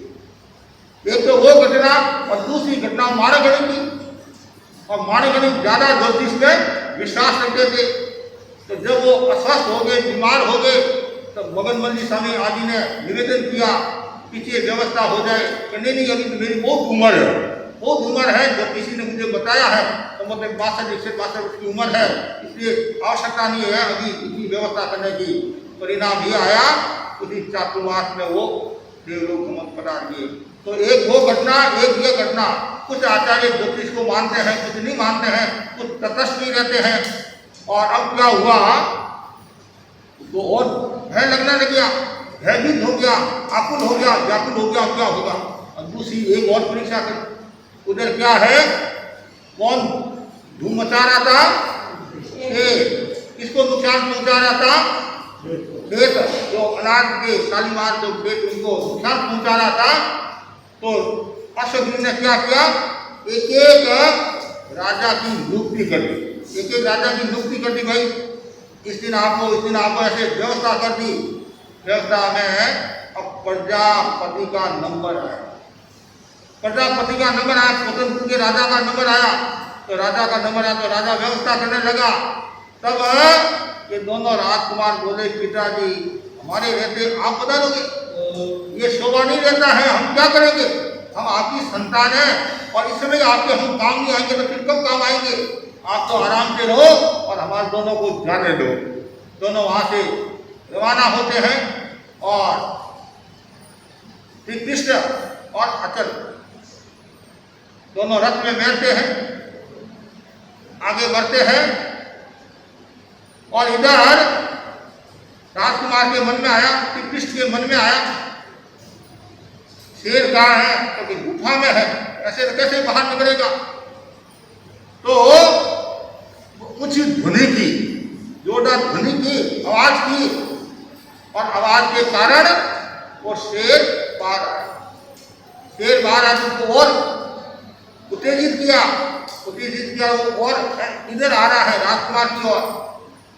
एक तो वो घटना और दूसरी घटना मारगणी की। और मारगणी ज्यादा ज्योतिष में विश्वास रखते थे। तो जब वो अस्वस्थ हो गए, बीमार हो गए, तो मगनमल्ली स्वामी आदि ने निवेदन किया पीछे व्यवस्था हो जाए। नहीं अभी तो मेरी बहुत उम्र है, जो किसी ने मुझे बताया है तो मतलब 62 की उम्र है, इसलिए आवश्यकता नहीं है अभी इतनी व्यवस्था करने की। परिणाम ये आया, उसी चातुर्मास में वो देवलोक गमन पधार गए। तो एक वो घटना, एक ये घटना। कुछ आचार्य ज्योतिष को मानते हैं, कुछ नहीं मानते हैं, कुछ तटस्थ नहीं रहते हैं। और अब क्या हुआ, तो और भय लगने लग गया, भयभीत हो गया, आकुल हो गया, व्याकुल हो गया। क्या होगा? अब दूसरी एक और परीक्षा कर। उधर क्या है, कौन धूम मचा रहा था? किसको नुकसान पहुंचा रहा था? खेत, जो अनाज के शालीमार जो खेत, उनको नुकसान पहुंचा रहा था। तो अश्वघ्न ने क्या किया, एक एक राजा की नियुक्ति कर दी, एक एक राजा की नियुक्ति कर दी। भाई इस दिन आपको ऐसे व्यवस्था कर दी। व्यवस्था में अब प्रजापति का नंबर आया, प्रजापति का नंबर आया, स्वतंत्र के राजा का नंबर आया। तो राजा का नंबर आया तो राजा व्यवस्था करने लगा। तब ये दोनों राजकुमार बोले, पिताजी हमारे रहते आप बता दोगे, ये शोभा नहीं रहता है, हम क्या करेंगे? हम आपकी संतान है और इस समय आपके हम काम नहीं आएंगे तो फिर कब काम आएंगे? आप तो आराम से रहो और हमारे दोनों को जाने दो। दोनों वहां से रवाना होते हैं और श्री कृष्ण और अचल दोनों रथ में बैठते हैं, आगे बढ़ते हैं। और इधर राजकुमार के मन में आया, श्री कृष्ण के मन में आया, शेर कहाँ है? क्योंकि गुफा में है, ऐसे कैसे बाहर निकलेगा? तो कुछ ध्वनि की, जोरदार ध्वनि की, आवाज की, और आवाज के कारण वो शेर बाहर आया। शेर बाहर आया तो और उत्तेजित किया, वो और इधर आ रहा है राजकुमार की ओर।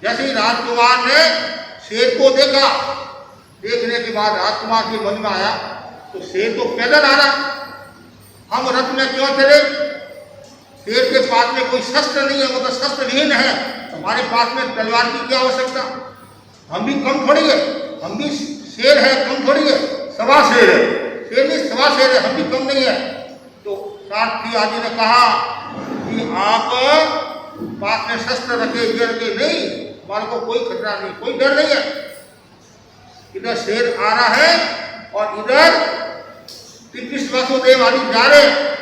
जैसे ही राजकुमार ने शेर को देखा, देखने के बाद राजकुमार के मन में आया, तो शेर तो पैदल आ रहा, हम रथ में क्यों चले? शेर के पास में कोई शस्त्र नहीं है, वो तो शस्त्रहीन है। हमारे पास में तलवार की क्या आवश्यकता? हम भी कम थोड़ी है, हम भी शेर है, कम थोड़ी है, सवा शेर है, शेर नहीं सवा शेर है, हम भी कम नहीं है। तो सारथी आदि ने कहा कि आप पास में शस्त्र रखे, गिर के नहीं, हमारे को कोई खतरा नहीं, कोई डर नहीं है। इधर शेर आ रहा है और इधर श्री कृष्ण वासुदेव आदि जा रहे हैं।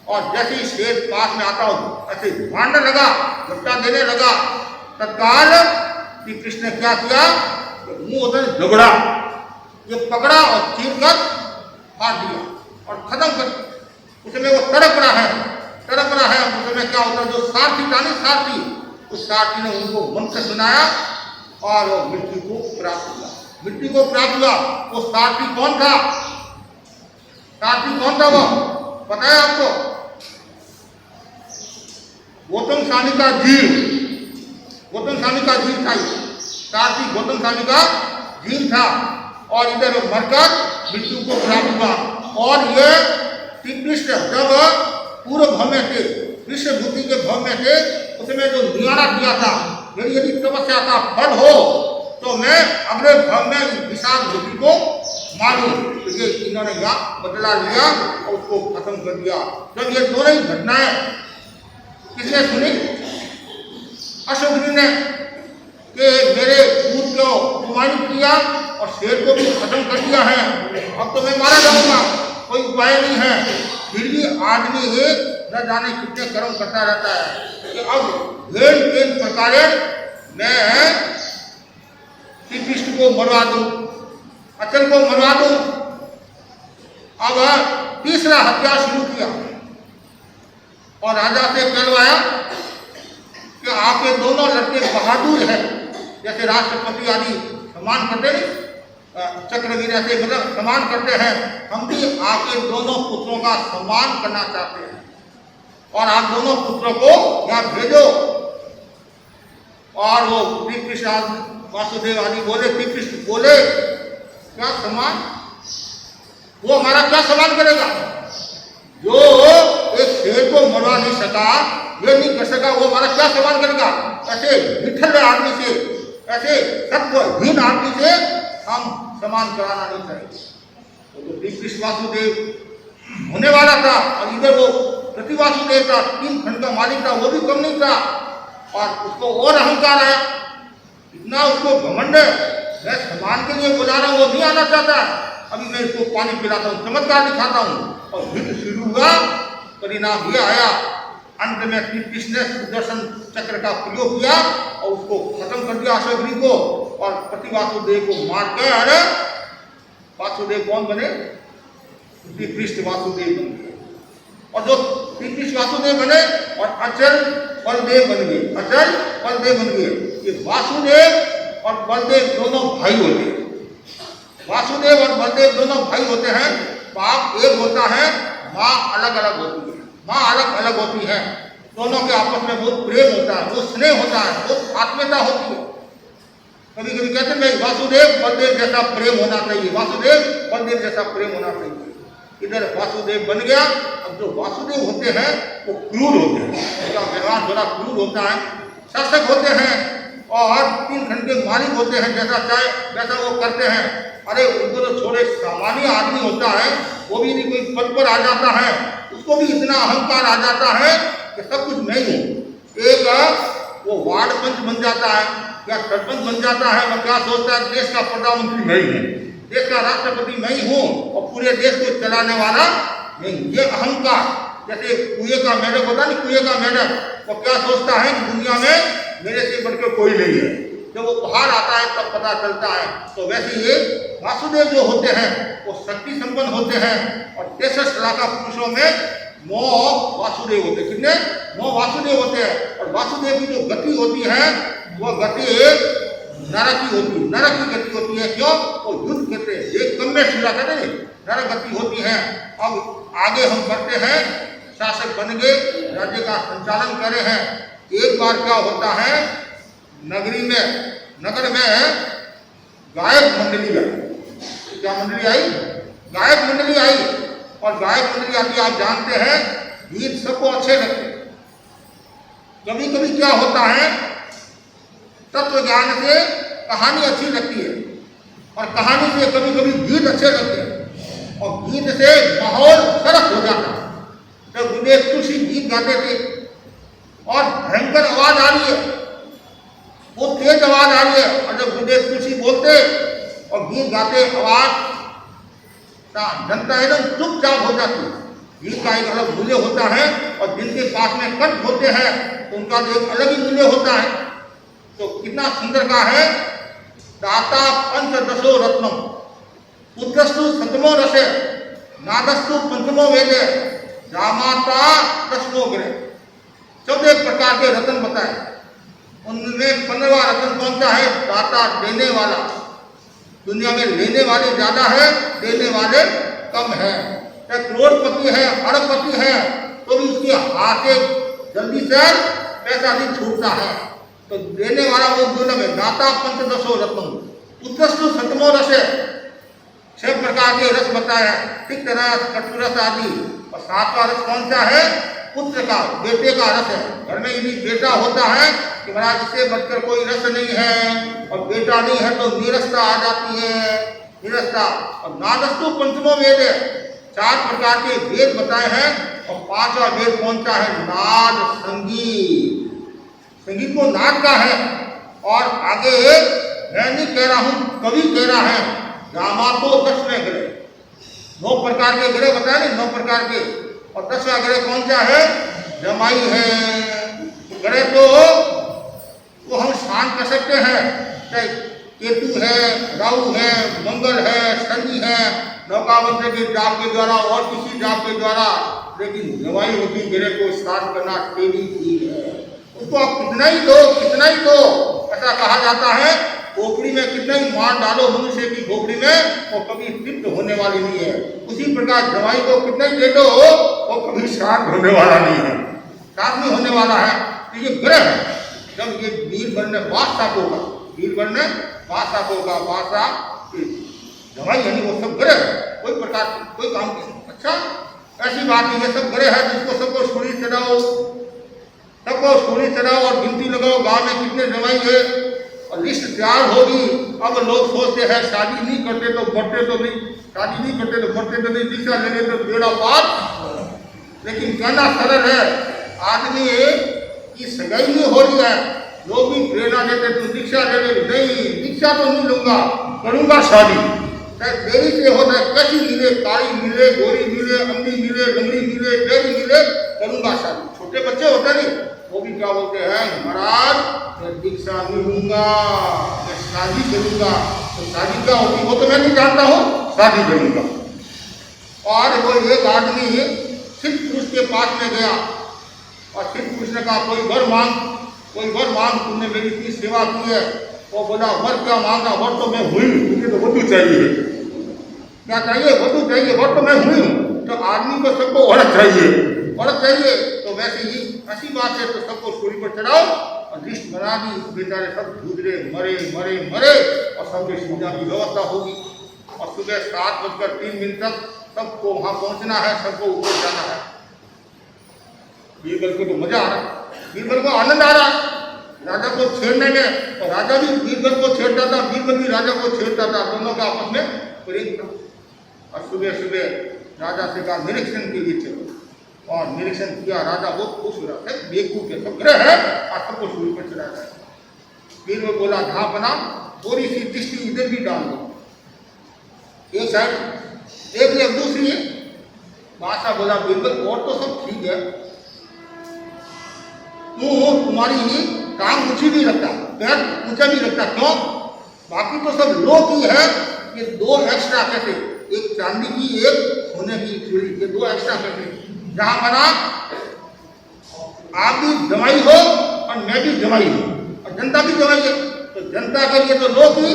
और जैसे ही शेर पास में आता हो, ऐसे भांडने लगा, झपटा देने लगा। तत्काल श्री कृष्ण ने क्या किया, मुंह उधर झगड़ा, ये पकड़ा और चीर कर फाड़ दिया और खत्म कर। उसमें वो तड़प रहा है, उसमें क्या होता है, जो सारथी था, सारथी, उस सारथी ने उनको मंत्र सुनाया और वो मृत्यु को प्राप्त हुआ। वो सारथी कौन था? वो पता है आपको? गौतम स्वामी का जीव था। सारथी गौतम स्वामी का जीव था और इधर मरकर मृत्यु को प्राप्त हुआ। और ये श्री कृष्ण जब पूर्व भव में थे, विश्व भूति के भव में थे, उसमें जो नियारा किया था, मेरी यदि तपस्या का फल हो तो मैं अगले भव में विशाल भूति को मारूं। तो ये इन्होंने यहाँ बदला लिया और उसको खत्म कर दिया। जब ये दोनों ही घटनाएं किसने सुनी? अश्वघ्न ने, कि मेरे दूध को अपमानित किया और शेर को भी खत्म कर दिया है, अब तो मैं मारा जाऊंगा, कोई उपाय नहीं है। फिर भी आदमी ही न जाने कितने कर्म करता रहता है कि अब भेड़ प्रकार मैं श्री कृष्ण को मरवा दूं, अचल को मरवा दूं। अब तीसरा हत्या शुरू किया और राजा से कहलवाया कि आपके दोनों लड़के बहादुर हैं, जैसे राष्ट्रपति आदि सम्मान करते नहीं, चक्रवीर ऐसे मतलब सम्मान करते हैं, हम भी आपके दोनों पुत्रों का सम्मान करना चाहते हैं और आप दोनों पुत्रों को यहाँ भेजो। और वो श्री कृष्ण वासुदेव आदि बोले, श्री कृष्ण बोले क्या सम्मान? वो हमारा क्या सम्मान करेगा? जो एक शेर को मरवा नहीं सका, ये नहीं कर सका, वो हमारा क्या सम्मान करेगा? ऐसे विठल आदमी से, ऐसे सत्वहीन आदमी से हम सम्मान कराना नहीं चाहिए। तो श्री कृष्ण वासुदेव होने वाला था और इधर वो प्रति वासुदेव था, 3 खंड का मालिक था, वो भी कम नहीं था और उसको और अहंकार आया, इतना उसको घमंड है, मैं सम्मान के लिए बुला रहा हूँ, वो नहीं आना चाहता। अभी मैं इसको पानी पिलाता हूँ, चमत्कार दिखाता हूँ। और युद्ध शुरू हुआ, परिणाम ये आया, अंत में श्री कृष्ण ने सुदर्शन चक्र का प्रयोग किया और उसको खत्म कर दिया अश्वग्री को, और पति वासुदेव को मार कर वासुदेव कौन बने? श्री कृष्ण वासुदेव बन गए। और जो श्री कृष्ण वासुदेव बने और अचल बलदेव बन गए, अचल बलदेव बन गए। ये वासुदेव और बलदेव दोनों भाई होते हैं। वासुदेव और बलदेव दोनों भाई होते हैं। बाप एक होता है, माँ अलग अलग होती है, माँ अलग अलग होती है। दोनों के आपस में बहुत प्रेम होता है, बहुत स्नेह होता है, बहुत आत्मीयता होती है। कभी कभी कहते हैं भाई वासुदेव बलदेव जैसा प्रेम होना चाहिए, वासुदेव बलदेव जैसा प्रेम होना चाहिए। इधर वासुदेव बन गया। अब जो वासुदेव होते हैं वो क्रूर होते हैं, उनका व्यवहार थोड़ा क्रूर होता है, शासक होते हैं और 3 खंड के मालिक होते हैं, जैसा चाहे वैसा वो करते हैं। अरे उनको तो छोड़े, सामान्य आदमी होता है वो भी नहीं, कोई पद पर आ जाता है उसको भी इतना अहंकार आ जाता है कि सब कुछ मैं ही हूँ। एक वो वार्ड पंच बन जाता है या सरपंच बन जाता है, वो क्या सोचता है देश का प्रधानमंत्री मैं ही हूँ, देश का राष्ट्रपति मैं ही हूँ और पूरे देश को चलाने वाला मैं। ये अहंकार, जैसे कुएं का मेढक होता नहीं, कुएं का मेढक वो क्या सोचता है कि दुनिया में मेरे से बढ़कर कोई नहीं है। जब वो बाहर आता है तब पता चलता है। तो वैसे ये वासुदेव जो होते हैं वो शक्ति संपन्न होते हैं और 63 लाख पुरुषों में 9 वासुदेव होते हैं। कितने? 9 वासुदेव होते हैं। और वासुदेव की जो गति होती है वह गति नरक की होती है, नरक की गति होती है। क्यों? वो युद्ध कहते हैं, एक कम में शिला कहते हैं, नरक गति होती है। अब आगे हम बढ़ते हैं, शासक बन गए, राज्य का संचालन करे हैं। एक बार क्या होता है, नगर में गायक मंडली आई। क्या मंडली आई? गायक मंडली आई। और गायक मंडली आती, आप जानते हैं गीत सबको अच्छे लगते हैं। कभी कभी क्या होता है, तत्व ज्ञान से कहानी अच्छी लगती है और कहानी से कभी कभी गीत अच्छे लगते हैं और गीत से माहौल सरस हो जाता है। तो गुरुदेव तुलसी गीत गाते थे और भयंकर आवाज आ रही है, वो तेज आवाज आ रही है, और जब गुरुदेव तुलसी बोलते और गीत गाते आवाज जनता एकदम चुपचाप हो जाती है। गीत का एक अलग मूल्य होता है और जिनके पास में कंठ होते हैं तो उनका तो एक अलग ही मूल्य होता है। तो कितना सुंदर का है, दाता पंचदशो रत्नम पुत्रस्तु सतमो रसे नादस्तु पंचमो वेदे जामाता दशमो ग्रह। 14 प्रकार के रत्न बताए, उनमें 15वां रत्न कौन सा है? दाता, देने वाला। दुनिया में लेने वाले ज्यादा है, देने वाले कम है। करोड़पति है, अरबपति है, तो भी उसके हाथ से जल्दी से पैसा नहीं छूटता है। तो देने वाला वो दुर्लभ है। दाता पंचदशो रत्नम पुत्रस्तु सतमो रसे, 6 प्रकार के रस बताया, तिक्त रस, कटु रस आदि। और 7वां रस कौन सा है? पुत्र का, बेटे का रस है। घर में यदि बेटा होता है कि महाराज इससे बढ़कर कोई रस नहीं है, और बेटा नहीं है तो नीरसता आ जाती है, नीरसता। और नादस्तु पंचमो वेद है, 4 प्रकार के वेद बताए हैं। और 5वां वेद कौन सा है? नाद, संगीत। संगीत को नाद का है। और आगे मैं नहीं कह रहा हूं, कवि कह रहा है, जामातो 10वें ग्रह। 9 प्रकार के ग्रह बताए नहीं, 9 प्रकार के। और 10वां ग्रह कौन सा है? जमाई है। ग्रह तो हम शांत कर सकते हैं, चाहे केतु है, राहु है, मंगल है, शनि है, नौकामंत्र के जाप के द्वारा और किसी जाप के द्वारा, लेकिन जमाई होती ग्रह को शांत करना तेरी ही है। उसको आप कितना ही दो, ऐसा कहा जाता है। खोपड़ी में कितना ही मार डालो मनुष्य की खोपड़ी में, वो कभी तृप्त होने वाली नहीं है। उसी प्रकार जवाई को कितना ही दे दो, वो कभी शांत होने वाला नहीं है, शांत नहीं होने वाला है। तो ये ग्रह है, जब ये वीरबल ने बादशाह होगा, वीरबल ने बादशाह होगा, बादशाह जवाई यानी वो सब ग्रह है, कोई प्रकार कोई काम की। अच्छा, ऐसी बात नहीं है, सब ग्रह है, जिसको सबको सूर्य चढ़ाओ, सबको सूर्य चढ़ाओ और गिनती लगाओ गांव में कितने जवाई है और लिस्ट तैयार होगी। अब लोग सोचते हैं शादी नहीं करते तो बढ़ते तो नहीं, शादी नहीं करते तो बढ़ते तो नहीं, दीक्षा लेने तो बेड़ा पार। लेकिन कहना सरल है, आदमी की सगाई नहीं हो रही है, लोग भी प्रेरणा देते तुम दीक्षा ले लो। नहीं, दीक्षा तो नहीं लूंगा, करूंगा शादी। चाहे देरी से हो, चाहे कैसी मिले, काली मिले, गोरी मिले, अंधी मिले, लंगड़ी मिले, टेढ़ी मिले, करूंगा शादी। छोटे बच्चे होते नहीं, वो भी क्या बोलते हैं, महाराज मैं दीक्षा नहीं लूंगा, मैं शादी करूंगा। तो शादी क्या होती वो तो मैं नहीं जानता हूँ, शादी करूंगा। और वो एक आदमी सिद्ध पुरुष के पास में गया और सिद्ध पुरुष ने कहा कोई वर मांग, तुमने मेरी इतनी सेवा की है। वो बोला वर क्या मांगा, वर तो मैं हुई, मुझे तो वधू चाहिए। क्या चाहिए, वधू चाहिए, वर तो मैं हुई हूँ। तो आदमी को सबको औरत चाहिए, औरत चाहिए। तो वैसे ही ऐसी बात है, तो सबको सूली पर चढ़ाओ और लिस्ट बना दी। बेचारे सब गुजरे, मरे और सबके सुविधा की व्यवस्था होगी। और सुबह 7:03 तक सबको वहाँ पहुँचना है, सबको ऊपर जाना है। बीरबल को तो मजा आ रहा, बीरबल को आनंद आ रहा राजा को छेड़ने में। और राजा भी बीरबल को छेड़ता था, बीरबल भी राजा को छेड़ता था, दोनों का आपस में प्रेम था। और सुबह सुबह राजा से कहा निरीक्षण के लिए चलो, और निरीक्षण किया। राजा बहुत खुश हो रहा था, बेवकूफ के सब ग्रह है और सबको सूली पर चढ़ा जाए। बीरबल बोला घा बना, थोड़ी सी दृष्टि इधर भी डाल दो, एक साइड देख लिया, दूसरी बादशाह बोला बीरबल और तो सब ठीक है, तुम्हारी ही टांग ऊंची भी रखता, पैर ऊंचा भी रखता, क्यों? बाकी तो सब लो की है, ये 2 एक्स्ट्रा कैसे, एक चांदी की एक सोने की चूड़ी, ये 2 एक्स्ट्रा कैसे? जहां बना आप भी जमाई हो और मैं भी जमाई हूं और जनता भी जमाई है, तो जनता के लिए तो लो की,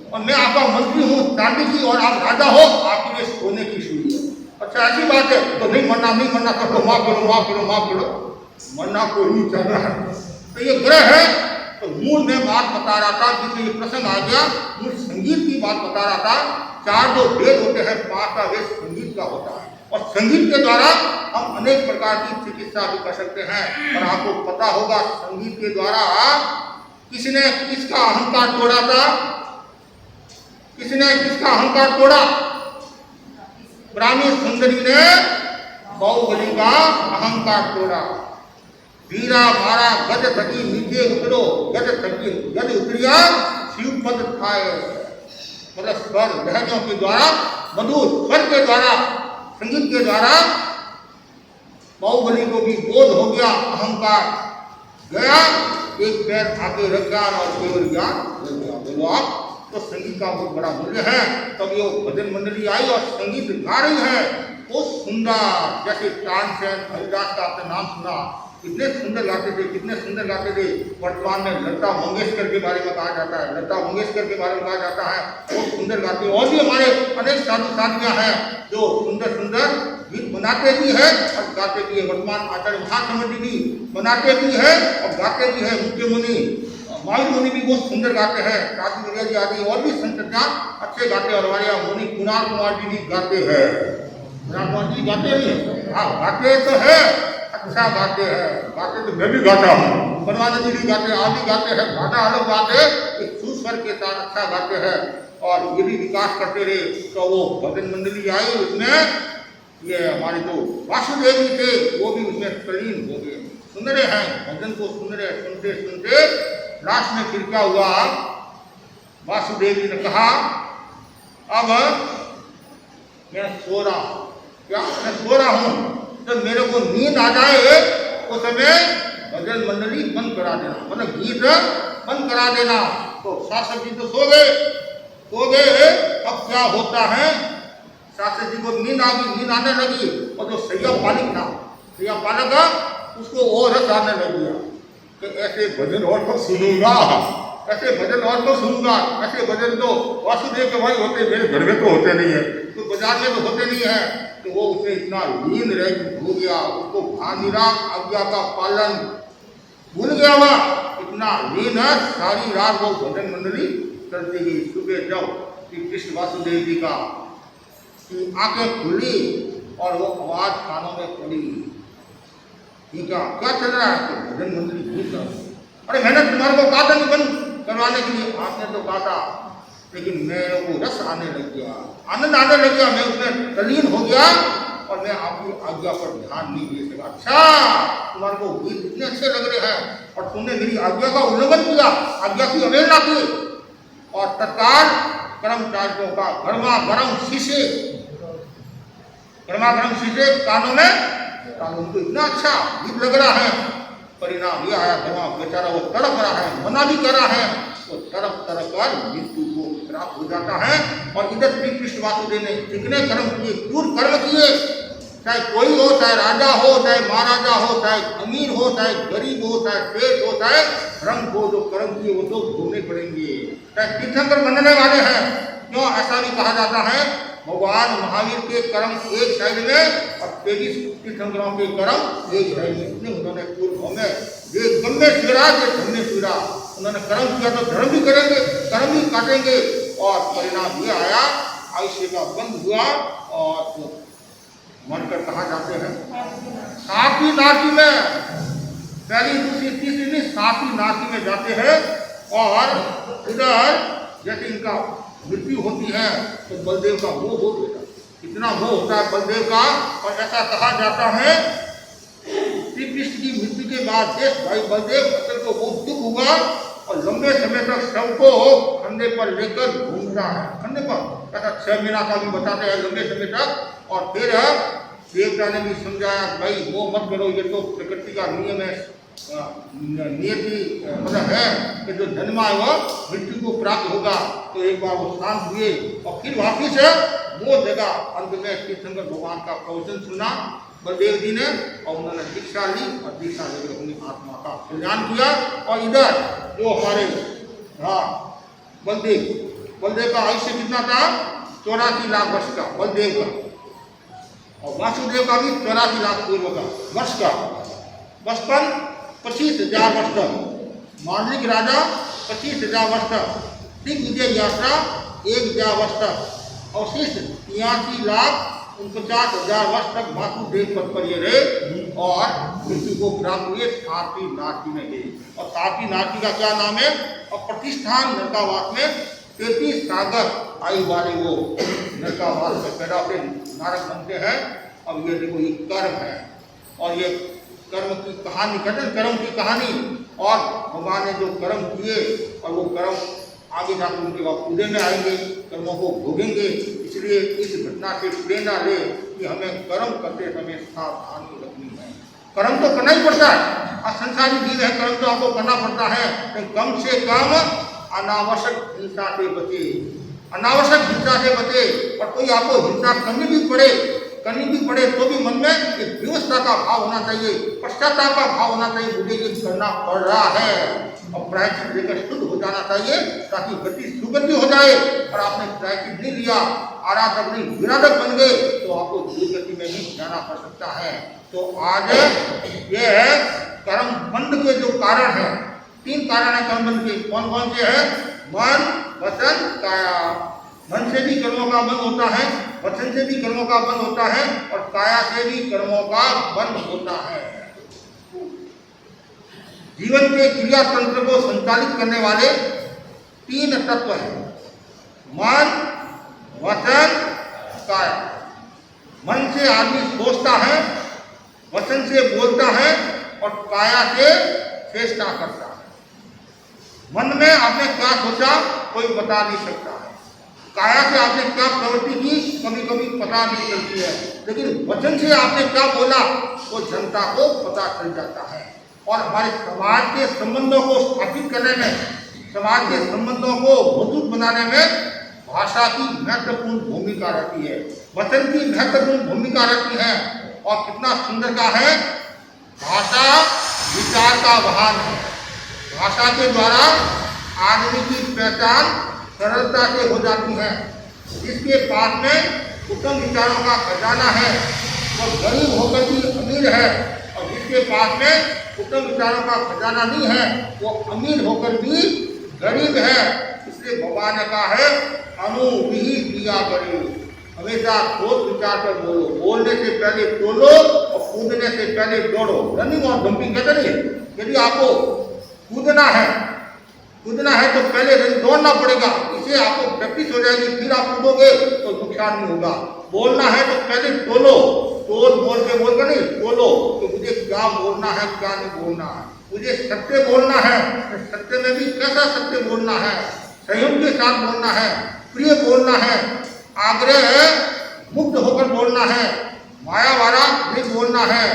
और मैं आपका मंत्री हूँ चांदी की, और आप राजा हो, आपके लिए सोने की चूड़ी है। अच्छा ऐसी बात है तो नहीं मरना, सबको माफ करो, मरना को नहीं चाह रहा है। तो ये ग्रह है। तो मूल में बात बता रहा था, जिसमें ये प्रसंग आ गया, मूल संगीत की बात बता रहा था। 4 जो वेद होते हैं, 5वां वेद संगीत का होता है, और संगीत के द्वारा हम अनेक प्रकार की चिकित्सा भी कर सकते हैं। और आपको पता होगा संगीत के द्वारा किसने किसका अहंकार तोड़ा था, किसने किसका अहंकार तोड़ा? ब्राह्मी सुंदरी ने बाहुबली का अहंकार तोड़ा। वीरा मारा गज थकी नीचे उतरो, गज उतरिया शिव पद खाए। मतलब स्वर लहरियों के द्वारा, मधुर स्वर के द्वारा, संगीत के द्वारा बाहुबली को भी बोध हो गया, अहंकार गया, एक पैर आगे रख गया और केवल ज्ञान लग गया। बोलो आप, तो संगीत का बहुत बड़ा मूल्य है। तब ये भजन मंडली आई और संगीत गा रही है, वो सुंदर, जैसे तानसेन, हरिदास का आपने नाम सुना, कितने सुंदर गाते थे, कितने सुंदर गाते थे। वर्तमान में लता मंगेशकर के बारे में कहा जाता है, लता मंगेशकर के बारे में कहा जाता है, वो सुंदर गाती है। और भी हमारे अनेक साधु साधियाँ हैं जो सुंदर सुंदर गीत बनाते भी हैं और गाते भी है। वर्तमान आचार्य महासमिति भी बनाते भी है और गाते भी है। मुख्य मुनि मायू मुनि भी बहुत सुंदर गाते हैं, काशी विजय जी आदि और भी संत अच्छे गाते हैं। और हमारे यहाँ मुनि कुमार जी भी गाते हैं, कुमार जी गाते भी हैं, हाँ गाते तो है, अच्छा गाते हैं, गाते तो मैं भी गाता हूँ, परमानंद जी भी गाते हैं, आप भी गाते हैं, गाना अलग गाते हैं, एक सुस्वर के साथ अच्छा गाते हैं और ये भी विकास करते रहे। तो वो भजन मंडली आई, उसमें ये हमारे जो वासुदेव जी थे वो भी उसमें तल्लीन हो गए, सुन रहे हैं भजन को, सुन रहे सुनते सुनते लास्ट में फिर क्या हुआ, वासुदेव जी ने कहा अब मैं सो रहा हूँ, क्या मैं सो रहा हूँ, तो मेरे को नींद आ जाए उस समय भजन मंडली बंद करा देना, मतलब गीत बंद करा देना। तो शासक जी तो सो गए। अब क्या होता है, शासक जी को नींद आ गई, नींद आने लगी, और जो सैया पालिक था, सैया पालक उसको और रस आने लग गया कि ऐसे भजन और तो सुनूंगा, ऐसे भजन और तो सुनूंगा, ऐसे भजन तो वासुदेव के भाई होते, मेरे घर में तो होते नहीं है, तो बाजार में तो होते नहीं है। तो वो उसने इतना लीन रह हो गया, उसको भानिरा आज्ञा का पालन भूल गया, हुआ इतना लीन है, सारी रात वो भजन मंडली चलती गई। सुबह जब श्री कृष्ण वासुदेव जी का की आंखें खुली और वो आवाज कानों में पड़ी, क्या चल रहा है, तो भजन मंडली भूल गया। अरे मैंने तुम्हारे को कहा था कि बंद करवाने के लिए, आपने तो कहा था, लेकिन मेरे को रस आने लग गया, आनंद आने लग गया, मैं उसमें तल्लीन हो गया और मैं आपकी आज्ञा पर ध्यान नहीं दे सका। अच्छा तुम्हारे को गीत इतने अच्छे लग रहे हैं और तुमने मेरी आज्ञा का उल्लंघन किया, आज्ञा की अवहेलना की, और तत्काल कर्मचारियों का गर्मा गर्म शीशे कानों में उनको इतना अच्छा गीत लग रहा है। परिणाम यह आया दिमाग बेचारा वो तड़प रहा है, मना भी कर रहा है, वो तड़प कर मृत्यु को प्राप्त हो जाता है। और इधर श्री कृष्ण वासुदेव ने जितने कर्म किए, क्रूर कर्म किए, चाहे कोई हो, चाहे राजा हो, चाहे महाराजा हो, चाहे अमीर हो, चाहे गरीब हो, चाहे श्रेष्ठ हो, चाहे रंग हो, जो कर्म किए वो तो भोगने पड़ेंगे। चाहे तीर्थंकर बनने वाले हैं, क्यों ऐसा भी कहा जाता है, भगवान महावीर के कर्म एक साइड में और 23 तीर्थंकरों के कर्म एक साइड में। इसलिए उन्होंने पूर्व में ये गम्य शिरा, ये धन्य शिरा, उन्होंने कर्म किया तो धर्म भी करेंगे, कर्म भी काटेंगे। और परिणाम ये आया, आयुष्य का बंद हुआ और मरकर कहाँ जाते हैं, सातवीं नासी में, पहली दूसरी तीसरी नहीं, सातवीं नासी में जाते हैं। और इधर जैसे इनका मृत्यु होती है तो बलदेव का मोह हो गया, इतना मोह होता है बलदेव का। और ऐसा कहा जाता है श्री कृष्ण की मृत्यु के बाद देश भाई बलदेव असल को बहुत दुख हुआ और लंबे समय तक शव को कंधे पर लेकर घूमता है, कंधे पर, ऐसा 6 महीना का भी बताते हैं, लंबे समय तक। और फिर देवता ने भी समझाया, भाई वो मत करो, ये तो प्रकृति का नियम है, नियति मतलब है कि जो जन्मा है वह मृत्यु को प्राप्त होगा। तो एक बार वो शांत हुए और फिर वापिस वो जगह अंत में तीर्थंकर भगवान का प्रवचन सुना बलदेव जी ने, और उन्होंने दीक्षा ली और दीक्षा लेकर अपनी आत्मा का कल्याण किया। और इधर जो हमारे बलदेव का आयुष्य कितना था, 84 लाख वर्ष का बलदेव का, और वासुदेव का भी 84 लाख पूर्व का वर्ष का, बचपन 25,000 वर्ष तक, मांडलिक राजा 25,000 वर्ष तक, दिग्विजय यात्रा 1,000 वर्ष तक, और शेष 83,49,000 वर्ष तक वासुदेव पद पर ये रहे और मृत्यु को प्राप्त हुए 7वीं नासी में गए। और 7वीं नासी का क्या नाम है, और प्रतिष्ठान नरकावास में 33 सागर आयु वाले वो नरकावास में पैदा होते नारक बनते हैं। अब ये देखो ये कर्म है, और ये कर्म की कहानी, कठिन कर्म की कहानी, और भगवान ने जो कर्म किए और वो कर्म आगे जाकर उनके बाद पूरे में आएंगे, कर्मों को भोगेंगे। इसलिए इस घटना से प्रेरणा ले कि हमें कर्म करते समय सावधानी रखनी है। कर्म तो करना ही पड़ता है, और संसारी जीव है, कर्म तो आपको करना पड़ता है, लेकिन कम से कम अनावश्यक हिंसा से बचे, अनावश्यक हिंसा से बचे। और कोई आपको हिंसा करनी भी पड़े तो भी मन में एक व्यवस्था का भाव होना चाहिए, पश्चाताप का भाव होना चाहिए, मुझे ये करना पड़ रहा है, और प्रायश्चित लेकर शुद्ध हो जाना चाहिए ताकि गति सुगति हो जाए। और आपने प्रायश्चित नहीं लिया, आराधक नहीं विराधक बन गए, तो आपको दुर्गति में भी जाना पड़ सकता है। तो आज ये है कर्म बंध के जो कारण है, 3 कारण है कर्म बंध के। कौन कौन से है, मन, वचन, काया। मन से भी कर्मों का बंध होता है, वचन से भी कर्मों का बंध होता है, और काया से भी कर्मों का बंध होता है। जीवन के क्रिया तंत्र को संचालित करने वाले 3 तत्व हैं, मन, वचन, काया। मन से आदमी सोचता है, वचन से बोलता है, और काया से चेष्टा करता है। मन में आपने क्या सोचा कोई बता नहीं सकता है, काया से आपने क्या प्रवृत्ति की कभी कभी पता नहीं चलती है, लेकिन वचन से आपने क्या बोला वो जनता को पता चल जाता है। और हमारे समाज के संबंधों को स्थापित करने में, समाज के संबंधों को मजबूत बनाने में भाषा की महत्वपूर्ण भूमिका रहती है, वचन की महत्वपूर्ण भूमिका रहती है। और कितना सुंदर का है, भाषा विचार का वाहन है। भाषा के द्वारा आदमी की पहचान सरलता से हो जाती है। जिसके पास में उत्तम विचारों का खजाना है वो गरीब होकर भी अमीर है, और जिसके पास में उत्तम विचारों का खजाना नहीं है वो अमीर होकर भी गरीब है। इसलिए भगवान ने कहा है, अनुविहित क्रिया करो, हमेशा सोच विचार कर बोलो, बोलने से पहले बोलो और कूदने से पहले दौड़ो। रनिंग और जंपिंग कहते नहीं, यदि आपको कूदना है तो पहले दौड़ना पड़ेगा, इससे आपको प्रैक्टिस हो जाएगी, फिर आप कूदोगे तो नुकसान नहीं होगा। बोलना है तो पहले बोलो, बोल के बोलकर नहीं, बोलो कि मुझे क्या बोलना है क्या नहीं बोलना है। मुझे सत्य बोलना है, सत्य में भी कैसा सत्य बोलना है, संयम के साथ बोलना है, प्रिय बोलना है, आग्रह मुक्त होकर बोलना है, माया वाला नहीं बोलना है,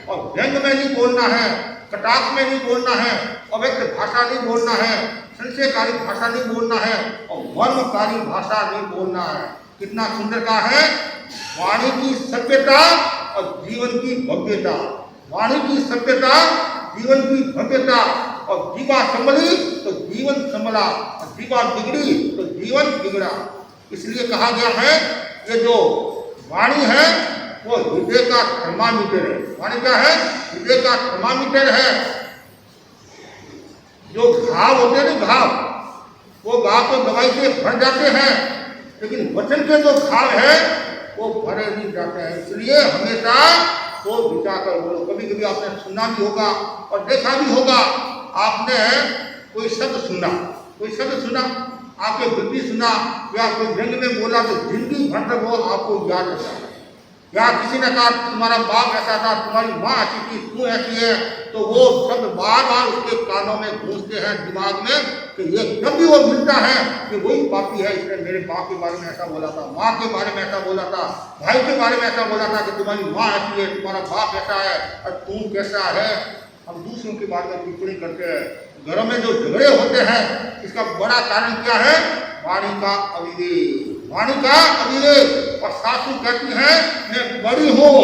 और व्यंग में नहीं बोलना है, कटाक्ष में नहीं बोलना है, अव्यक्त भाषा नहीं बोलना है, संशयकारी भाषा नहीं बोलना है, और वर्मकारी भाषा नहीं बोलना है। कितना सुंदर कहा है, वाणी की सभ्यता और जीवन की भव्यता। वाणी की सभ्यता, जीवन की भव्यता, और जीवा संभली तो जीवन संभला, और जीवा बिगड़ी तो जीवन बिगड़ा। इसलिए कहा गया है ये जो वाणी है वो हृदय का थर्मामीटर है। वाणी क्या है? हृदय का थर्मामीटर है। जो घाव होते हैं ना, घाव, वो घाव तो दवाई से भर जाते हैं, लेकिन वचन के जो घाव है वो भरे नहीं जाते हैं। इसलिए हमेशा वो विचार कर बोलो। कभी कभी आपने सुना भी होगा और देखा भी होगा, आपने कोई शब्द सुना, आपके बुद्धि सुना या कोई व्यंग में बोला तो जिंदगी भर तक वो आपको याद रहता है। या किसी ने कहा तुम्हारा बाप ऐसा था, तुम्हारी माँ ऐसी थी, तू ऐसी है, तो वो शब्द बार बार उसके कानों में गूंजते हैं, दिमाग में, कि ये जब भी वो मिलता है कि वही पापी है, इसने मेरे बाप के बारे में ऐसा बोला था, माँ के बारे में ऐसा बोला था, भाई के बारे में ऐसा बोला था कि तुम्हारी माँ ऐसी है, तुम्हारा बाप ऐसा है और तू कैसा है। हम दूसरों के बारे में टिप्पणी करते हैं। घरों में जो झगड़े होते हैं, इसका बड़ा कारण क्या है? वाणी का अविवेक। वाणी का अविवेक। और सासू कहती है मैं बड़ी हूँ,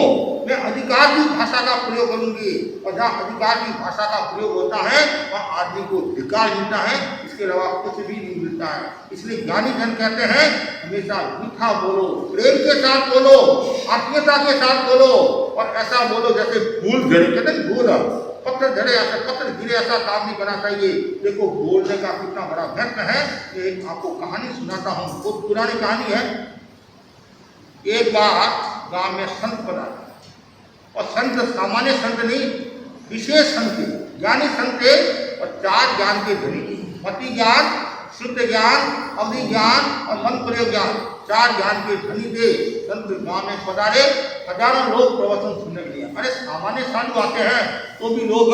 मैं अधिकार की भाषा का प्रयोग करूंगी, और जहाँ अधिकार की भाषा का प्रयोग होता है वहाँ आदमी को अधिकार मिलता है, इसके अलावा कुछ भी नहीं मिलता है। इसलिए ज्ञानी जन कहते हैं हमेशा मीठा बोलो, प्रेम के साथ बोलो, आत्मीयता के साथ बोलो, और ऐसा बोलो जैसे फूल झड़े, कहते हैं फूल पत्थर झड़े, ऐसा पत्थर गिरे, ऐसा काम नहीं करना चाहिए। देखो बोलने का कितना बड़ा महत्व है। एक आपको कहानी सुनाता हूँ, बहुत पुरानी कहानी है। एक बार गांव में संत बना, और संत सामान्य संत नहीं, विशेष संत थे, ज्ञानी संत थे, और 4 ज्ञान के धनी थे। मति ज्ञान, शुद्ध ज्ञान, अवधि ज्ञान और मन प्रयोग ज्ञान, 4 ज्ञान के धनी थे। संत गांव में पधारे, हजारों लोग प्रवचन सुनने के लिए। अरे सामान्य साधु आते हैं तो भी लोग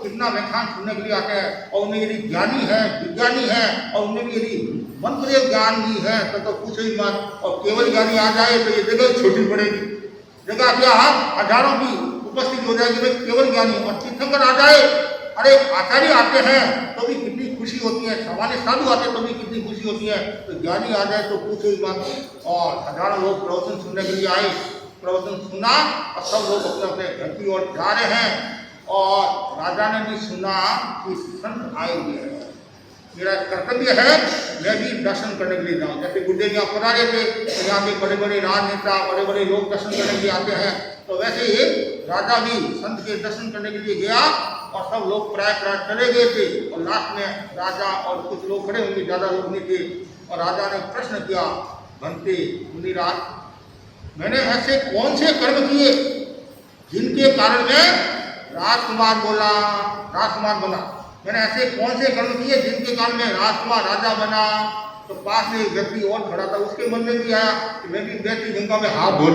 कितना व्याख्यान सुनने के लिए आते हैं, और उन्हें यदि ज्ञानी है, विज्ञानी है, और उन्हें भी यदि मन प्रयोग ज्ञान भी है तो पूछो ही मत। और केवल ज्ञानी आ जाए तो ये जगह छोटी पड़ेगी, जगह क्या हजारों की उपस्थित हो जाएगी, भाई केवल ज्ञानी। और तीर्थंकर आ जाए, अरे आचार्य आते हैं तो भी कितनी खुशी होती है, सामान्य साधु आते तो भी कितनी खुशी होती है, तो ज्ञानी आ जाए तो पूछो ही मत। और हजारों लोग प्रवचन सुनने के लिए आए, प्रवचन सुना, और सब लोग अपने अपने घर की ओर जा रहे हैं। और राजा ने भी सुना कि संत आए हुए हैं, मेरा कर्तव्य है मैं भी दर्शन करने के लिए जाऊँ। जैसे गुड्डे यहाँ पधारे थे तो यहाँ पे बड़े बड़े राजनेता, बड़े बड़े लोग दर्शन करने के लिए आते हैं, तो वैसे ही राजा भी संत के दर्शन करने के लिए गया, और सब लोग प्राय चले गए थे, और लास्ट में राजा और कुछ लोग खड़े होंगे, ज़्यादा लोग नहीं थे। और राजा ने प्रश्न किया, बनते मुनिराज, मैंने ऐसे कौन से कर्म किए जिनके कारण में राजकुमार बना? मैंने ऐसे कौन से कर्म किए जिनके कारण में राजकुमार राजा बना? तो पास में एक व्यक्ति और खड़ा था, उसके मन में भी आया कि मैं भी बैठी गंगा में हाथ धो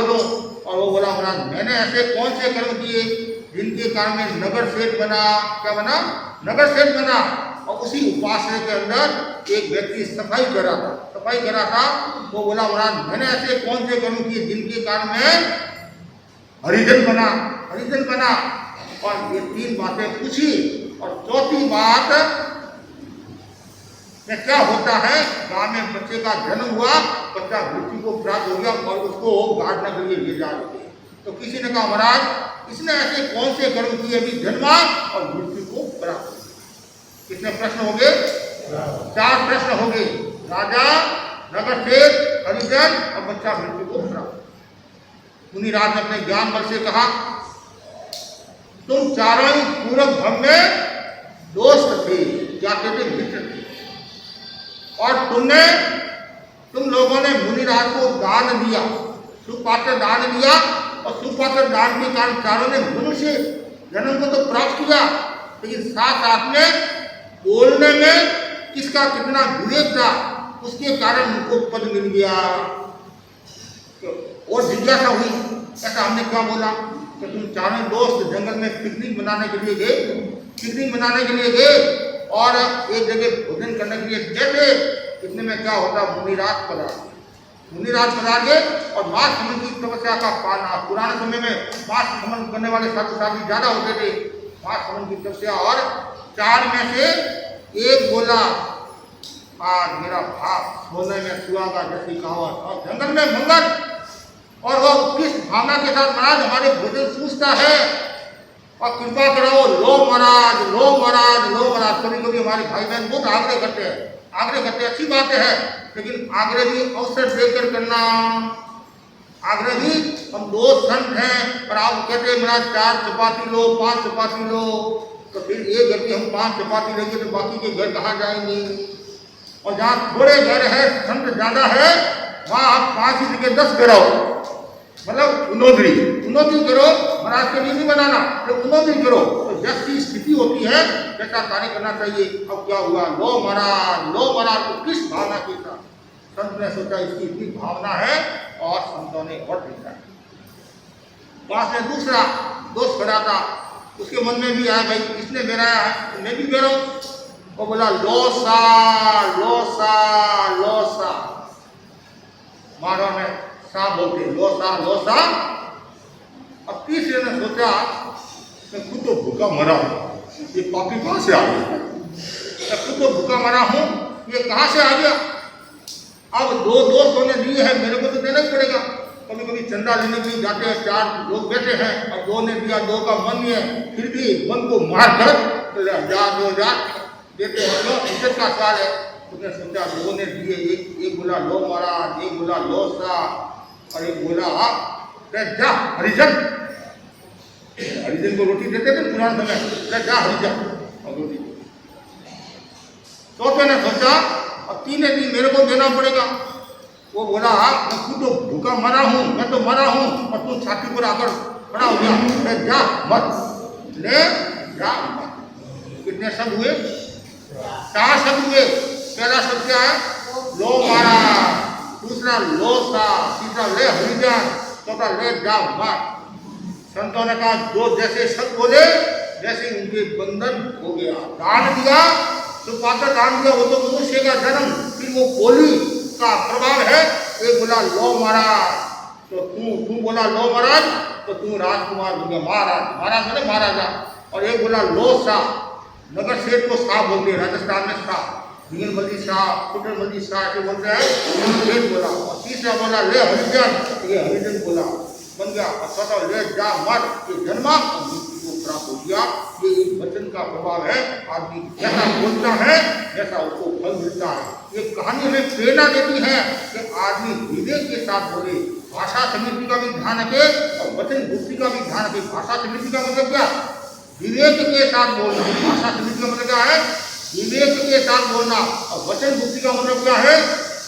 लूँ, और वो बोला महाराज मैंने ऐसे कौन से कर्म किए जिनके कारण में नगर सेठ बना? क्या बना? नगर सेठ बना। और उसी उपासना के अंदर एक व्यक्ति सफाई कर रहा था, वो बोला महाराज मैंने ऐसे कौन से कर्म किए जिनके कारण में हरिजन बना। और ये 3 बातें पूछी, और चौथी बात में क्या होता है, गांव में बच्चे का जन्म हुआ, बच्चा मृत्यु को प्राप्त हो गया, और उसको गाड़ने के लिए ले जा रहे थे। तो किसी ने कहा महाराज इसने ऐसे कौन से कर्म किए भी जन्मा और मृत्यु को प्राप्त? कितने प्रश्न हो गए? 4 प्रश्न हो गए। राजा, नगर सेठ, हरिजन और बच्चा मृत्यु को प्राप्त। मुनिराज ने अपने ज्ञान बल से कहा तुम चारों ही पूर्व भव में दोस्त थे, क्या कहते मित्र थे, और तुम लोगों ने मुनिराज को दान दिया, सुपात्र दान दिया, और सुपात्र दान के कारण चारों ने मनुष्य जन्म को तो प्राप्त किया, लेकिन साथ में बोलने में किसका कितना विवेक था, उसके कारण उनको पद मिल गया। और जिज्ञासा हुई, ऐसा हमने क्या बोला कि तुम चारों दोस्त जंगल में पिकनिक मनाने के लिए गए, और एक जगह भोजन करने के लिए गए थे, इतने में क्या होता, मुनिराज पधारे। मुनिराज पधारे और मास समन की तपस्या का पाना। पुराने समय में मास समन करने वाले साधु साधु ज्यादा होते थे। मास समन की तपस्या, और 4 में से एक बोला, आज मेरा भाग सोने में सुहागा जैसी कहावत, और जंगल में मंगल। और वो किस भावना के साथ महाराज हमारे भोजन सूझता है, और कृपा करो, लो महाराज, लो महाराज, लो महाराज। कभी कभी हमारे भाई बहन बहुत आग्रह करते हैं, अच्छी बात है, लेकिन आग्रह भी अवसर देकर करना। आग्रह भी, हम 2 संत हैं और आप कहते हैं महाराज 4 चपाती लो, 5 चपाती लो, तो फिर एक घर की हम 5 चपाती लेंगे तो बाकी के घर कहाँ जाएंगे? और जहाँ थोड़े घर है, संत ज्यादा है, वहाँ आप 5 ही जगह 10 कराओ, मतलब उन्नोदरी करो। महाराज के लिए नहीं बनाना, तो उन्नोदरी करो। तो जैसी स्थिति होती है वैसा कार्य करना चाहिए। अब क्या हुआ, लो महाराज, लो महाराज, तो किस भावना के साथ? संत ने सोचा इसकी इतनी भावना है, और संतों ने और देखा। पास में दूसरा दोस्त खड़ा था, उसके मन में भी आया, भाई इसने बेराया है तो मैं भी बेराऊं। वो बोला, लोसा लोसा लोसा। महाराज ने सा बोलते, लोसा लोसा। अब तीसरे ने सोचा, मैं खुद तो भूखा मरा हूं, ये पापी कहां से आ गया? मैं खुद तो भूखा मरा हूं, ये कहां से आ गया? अब 2 दोस्तों ने दिए हैं, मेरे को तो देना ही पड़ेगा। कभी कभी चंदा लेने के लिए जाते हैं, 4 लोग बैठे हैं, और 2 ने दिया, 2 का मन नहीं है, फिर भी मन को मार कर जा देते हैं, क्यों? इज्जत का सवाल है। उसने सोचा, 2 ने दिए, एक बोला लो महाराज, एक बोला लो सा, और एक बोला जा हरिजन। हरिजन को रोटी देते थे पुराने समय, जा हरिजन और रोटी। चौथे ने सोचा, और 3 ने दी, मेरे को देना पड़ेगा। वो बोला, मैं खुद तो भूखा मरा हूं, मैं तो मरा हूं, और तू छाती पर आकर खड़ा हो गया, जा मत ले, जा मत। कितने शब्द हुए? 4 शब्द हुए। पहला शब्द क्या है? लो महाराज, दूसरा लो सा, तीसरा ले हरिजन, चौथा ले जा मत। संतों ने कहा, जो जैसे शब्द बोले वैसे उनके बंधन हो गया। दान दिया तो पात्र दान दिया, वो तो मनुष्य का जन्म, फिर वो बोली का प्रभाव है। एक बोला लो महाराज, तो तू बोला लो महाराज, तो तू राजकुमार हो गया, महाराज बोले महाराजा। और एक बोला लो सा, नगर सेठ को शाह बोलते हैं राजस्थान में, शाह, भीगनमल्ली शाह, कुटरमल्ली शाह ऐसे बोलते हैं, सेठ बोला। और तीसरा बोला ले हरिजन, ये हरिजन बोला, बन गया। और चौथा ले जा मत, ये जन्मा और मृत्यु को प्राप्त हो गया। ये एक वचन का प्रभाव है। आदमी जैसा बोलता है वैसा उसको फल मिलता है। ये कहानी हमें प्रेरणा देती है कि आदमी विवेक के साथ बोले, भाषा समृद्धि का भी ध्यान रखे और वचन बुद्धि का भी ध्यान रखे। भाषा समृद्धि का मतलब क्या? विवेक के साथ बोलना। भाषा समृद्धि का मतलब क्या है? विवेक के साथ बोलना। और वचन बुद्धि का मतलब क्या है?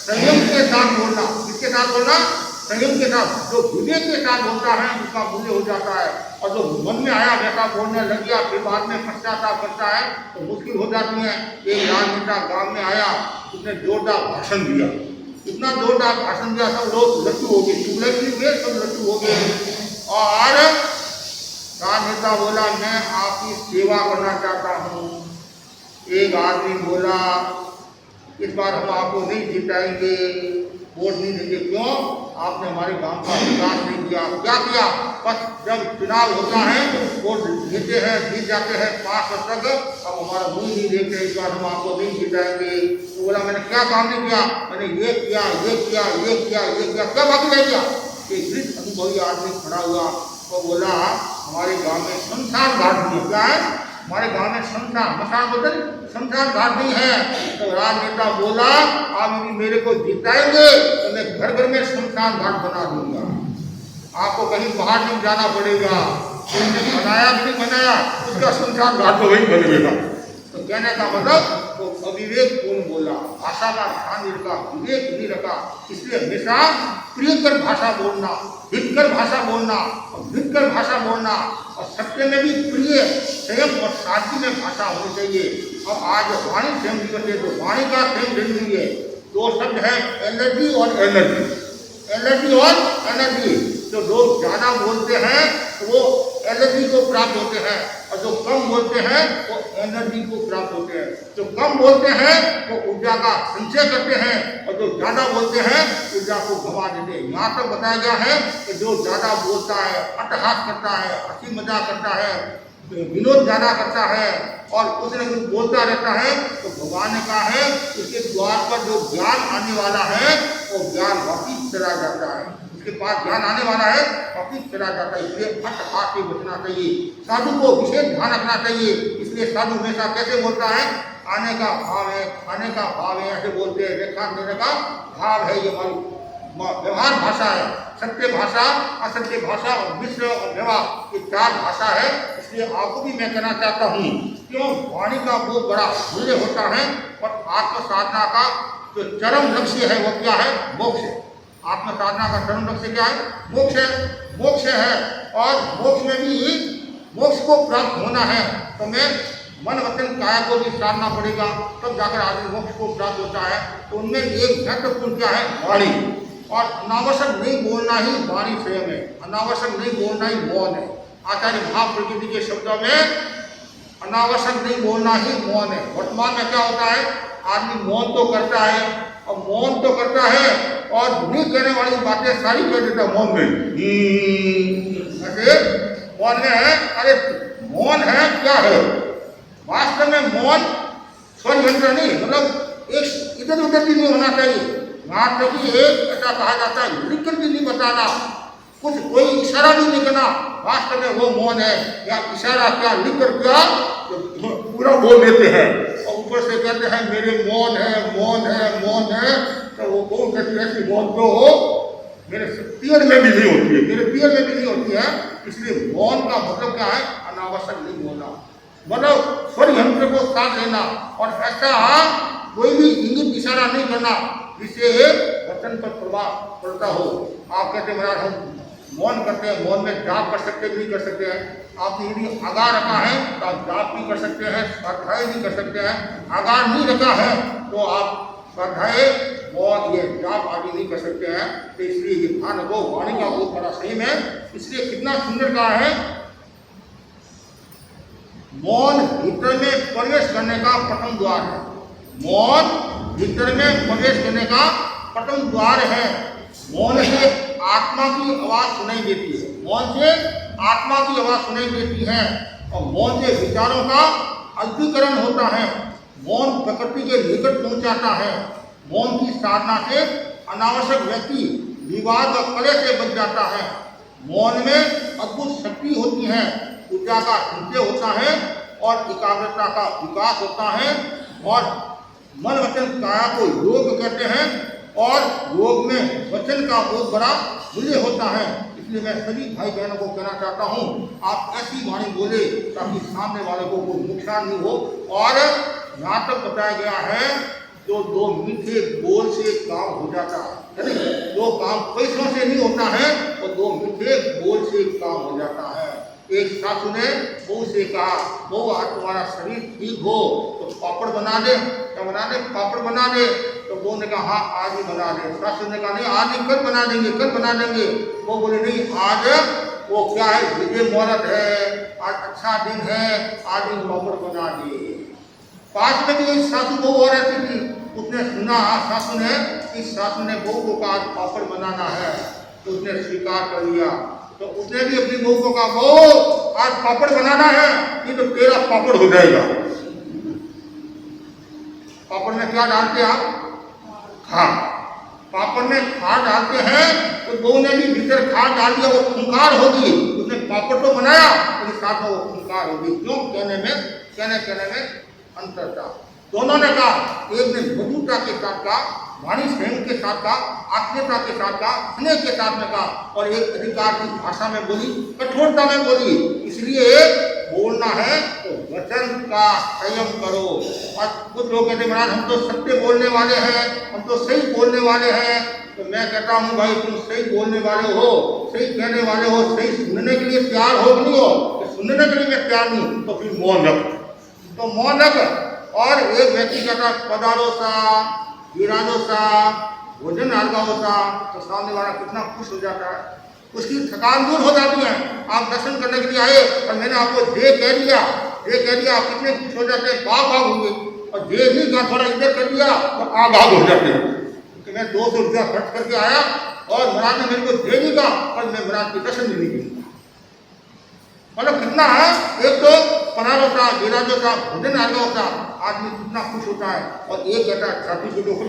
संयम के साथ बोलना। किसके साथ बोलना? संयम के साथ। जो विवेक के साथ बोलता है उसका मूल्य हो जाता है, और जो मन में आया वैसा बोलने लग गया फिर बाद में पश्चाताप करता है तो मुश्किल हो जाती है। एक राजनेता गांव में आया, उसने जोरदार भाषण दिया, इतना जोरदार भाषण दिया सब लोग लट्टू हो गए, चुगले भी हुए, सब लट्टू हो गए। और राजनेता बोला मैं आपकी सेवा करना चाहता हूँ। एक आदमी बोला इस बार हम आपको नहीं जिताएंगे, वोट नहीं देंगे। क्यों? आपने हमारे गांव का विकास नहीं किया। क्या किया? बस जब चुनाव होता है वोट देते हैं, जीत जाते हैं 5 वर्ष तक, अब हमारा मुंह नहीं देखते, इस बार हम आपको नहीं जिताएंगे। तो बोला मैंने क्या काम नहीं किया? मैंने ये किया, ये किया, ये किया, ये किया, क्या बाकी रह गया? एक वृद्ध अनुभवी आदमी खड़ा हुआ, वो बोला हमारे गाँव में शमशान घाट नहीं है। क्या है? हमारे गांव में शमशान घाट नहीं है। तो राजनेता बोला आप यदि मेरे को जिताएंगे तो मैं घर घर में शमशान घाट बना दूंगा, आपको कहीं बाहर नहीं जाना पड़ेगा। बनाया भी नहीं बनाया, उसका शमशान घाट तो वही बनेगा। तो कहने का मतलब तो अविवेक पूर्ण बोला, भाषा का ध्यान नहीं रखा, विवेक नहीं रखा। इसलिए हमेशा प्रियकर भाषा बोलना, हितकर भाषा बोलना और हितकर भाषा बोलना, और सत्य में भी प्रिय, संयम और सादगी में भाषा होनी चाहिए। अब आज वाणी संयम दिवस है तो वाणी का संयम जरूरी है। 2 शब्द है एनर्जी और एनर्जी। एनर्जी और एनर्जी। तो लोग ज्यादा बोलते हैं तो वो एनर्जी को प्राप्त होते हैं, और जो कम बोलते हैं वो एनर्जी को प्राप्त होते हैं। जो कम बोलते हैं वो ऊर्जा का संचय करते हैं, और जो ज्यादा बोलते हैं ऊर्जा को गंवा देते हैं। यहाँ तक बताया गया है कि जो ज्यादा बोलता है, अट्टहास करता है, हंसी मजाक करता है, विनोद ज्यादा करता है और कुछ न कुछ बोलता रहता है, तो भगवान ने कहा है उसके द्वार पर जो ज्ञान आने वाला है वो ज्ञान वापिस चला जाता है। उसके पास ज्ञान आने वाला है वापिस चला जाता है। इसलिए अट्टहास से बचना चाहिए, साधु को विशेष ध्यान रखना चाहिए। इसलिए साधु हमेशा कैसे बोलता है, आने का भाव है, खाने का भाव है, ऐसे बोलते हैं। रेखा देने का भाव है, ये हमारी व्यवहार भाषा है। सत्य भाषा, असत्य भाषा और मिश्र और व्यवहार, ये चार भाषा है। इसलिए आपको भी मैं कहना चाहता हूँ, क्यों वाणी का बहुत बड़ा मूल्य होता है, और आत्म साधना का जो चरम लक्ष्य है वो क्या है, मोक्ष है। आत्म साधना का चरम लक्ष्य क्या है, मोक्ष है, मोक्ष है। और मोक्ष में भी मोक्ष को प्राप्त होना है तो मैं मन वचन काया को भी साधना पड़ेगा, तब जाकर आदमी मोक्ष को प्राप्त होता है। तो उनमें एक महत्वपूर्ण क्या है, वाणी। और अनावश्यक नहीं बोलना ही वाणी स्वयं है, अनावश्यक नहीं बोलना ही मौन है। आचार्य महाप्रकृति के शब्दों में अनावश्यक नहीं बोलना ही मौन है। वर्तमान में क्या होता है, आदमी मौन तो करता है, और मौन तो करता है और नहीं कहने वाली बातें सारी कह देता है मौन में। ऐसे मौन में है, अरे मौन है क्या है, वास्तव में मौन स्वर यंत्र नहीं, मतलब एक इधर उधर भी नहीं होना चाहिए। यहाँ तक भी ऐसा कहा जाता है, लिख कर भी नहीं बताना, कुछ कोई इशारा भी नहीं करना, वास्तव में वो मौन है। या इशारा क्या, लिख कर क्या तो पूरा बोल देते हैं, और ऊपर से कहते हैं मेरे मौन है, मौन है, मौन है। तो वो कौन कहती है ऐसी मौन तो हो मेरे पियर में भी नहीं होती है, मेरे पियर में भी नहीं होती है। इसलिए मौन का मतलब क्या है, अनावश्यक नहीं बोलना, मतलब स्वर यंत्र को साथ लेना, और ऐसा कोई भी इंगित इशारा नहीं करना जिससे वचन पर प्रभाव पड़ता हो। आप कहते महाराज हम मौन करते हैं, मौन में जाप कर सकते भी नहीं कर सकते हैं। आपने यदि आगार रखा है तो आप जाप भी कर सकते हैं, स्वाध्याय भी कर सकते हैं। आगार नहीं रखा है तो आप स्वाध्याय मौन ये जाप आदि नहीं कर सकते हैं। तो इसलिए ये ध्यान रखो, वाणी का बहुत बड़ा सही है। इसलिए कितना सुंदर कहा है, मौन भीतर में प्रवेश करने का प्रथम द्वार है। मौन भीतर में प्रवेश करने का प्रथम द्वार है। मौन से आत्मा की आवाज सुनाई देती है, मौन से आत्मा की आवाज सुनाई देती है, और मौन से विचारों का अल्पीकरण होता है। मौन प्रकृति के निकट पहुंचाता है। मौन की साधना से अनावश्यक व्यक्ति विवाद और कलह से बच जाता है। मौन में अद्भुत शक्ति होती है, ऊर्जा का संचय होता है, और एकाग्रता का विकास होता है। और मन वचन काया को योग कहते हैं, और योग में वचन का बहुत बड़ा मूल्य होता है। इसलिए मैं सभी भाई बहनों को कहना चाहता हूँ, आप ऐसी वाणी बोले ताकि सामने वाले को कोई नुकसान नहीं हो। और यहाँ तक बताया गया है, जो दो मीठे बोल से काम हो जाता है, दो काम पैसों से नहीं होता है, और दो मीठे बोल से काम हो जाता है। एक सासू ने बहू से कहा, बहू आज तुम्हारा शरीर ठीक हो तो पापड़ बना दे। क्या बना दे, पापड़ बना दे। तो बहू ने कहा हाँ आज ही बना दे। सासू ने कहा नहीं आज नहीं, कल बना देंगे, कल बना देंगे। वो बोले नहीं, आज वो क्या है, विजय मुहूर्त है, आज अच्छा दिन है, आज ही पापड़ बना दे। पास में भी एक सासू बहू और रहती थी, उसने सुना सासू ने, इस सासू ने बहू को कहा पापड़ बनाना है, तो उसने स्वीकार कर लिया। तो उसने भी अपनी बहू को कहा बहू आज पापड़ बनाना है, ये तो तेरा पापड़ हो जाएगा। पापड़ में क्या डालते आप, खाद। पापड़ में खाद डालते हैं, तो बहू ने भी भीतर खाद डाल दिया, वो खूंखार होगी। उसने पापड़ तो बनाया, उसके साथ में वो खूंखार होगी। क्यों, कहने में अंतर था। दोनों ने कहा, एक ने मधुरता के साथ कहा, वाणी स्वयं के साथ कहा, आत्मीयता के साथ कहा, स्नेह के साथ में कहा, और एक अधिकार की भाषा में बोली, कठोरता में बोली। इसलिए बोलना है तो वचन का संयम करो। और कुछ लोग कहते महाराज हम तो सत्य बोलने वाले हैं, हम तो सही बोलने वाले हैं। तो मैं कहता हूँ भाई तुम सही बोलने वाले हो, सही कहने वाले हो, सही सुनने के लिए तैयार हो कि नहीं हो? तो सुनने के लिए मैं तैयार नहीं, तो फिर मौन रख, तो मौन रख। और एक व्यक्ति कहता पधारो सा, विराजो सा, भोजन आलगाओ सा, तो सामने वाला कितना खुश हो जाता है। उसकी थकान दूर हो जाती है। आप दर्शन करने के लिए आए और मैंने आपको दे कह दिया, आप कितने खुश हो जाते हैं, भाग होंगे। और दे ही का थोड़ा इधर कर दिया तो आग हो जाते हैं कि मैं 200 रुपया खर्च करके आया और महाराज ने मेरे को दे देगा और मैं महाराज के दर्शन भी नहीं दूंगा। मतलब कितना है, एक तो परार होता, विराज होता, भोजन आगे होता, आदमी कितना खुश होता है। और एक कहता है छाती को तो खुद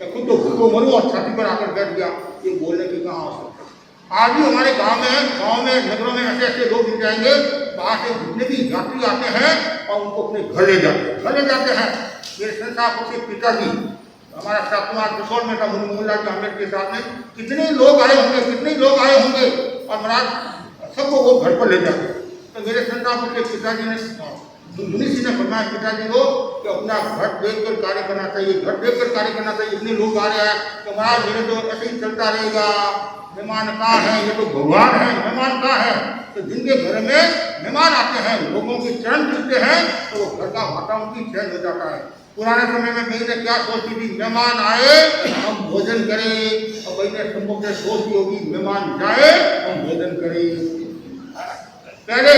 खुद तो भूखो मरूं और छाती पर आकर बैठ गया, ये बोलने की कहाँ आवश्यकता। आज भी हमारे गांव में नगरों में ऐसे ऐसे लोग मिल जाएंगे, बाहर से जितने भी यात्री आते हैं और उनको अपने घर ले जाते हैं। मेरे संस्था के पिताजी हमारा सातवां किशोर में था मोहनलाल जी आम्बेडकर के साथ में कितने लोग आए होंगे और महाराज सबको वो घर पर ले जाते। तो मेरे संस्था के पिताजी ने मुनीषी ने फरमाया पिताजी को कि अपना घर देखकर कार्य करना चाहिए, इतने लोग आ रहे हैं तो महाराज मेरे तो ऐसे ही चलता रहेगा, मेहमान कहाँ है, ये तो भगवान है, मेहमान कहाँ है। तो जिनके घर में मेहमान आते हैं, लोगों के चरण छूते हैं तो वो घर का वातावरण की चेंज हो जाता है। पुराने समय में मैंने क्या सोचती थी, मेहमान आए हम भोजन करें, और मैंने संभव से सोचती होगी मेहमान जाए हम भोजन करें। पहले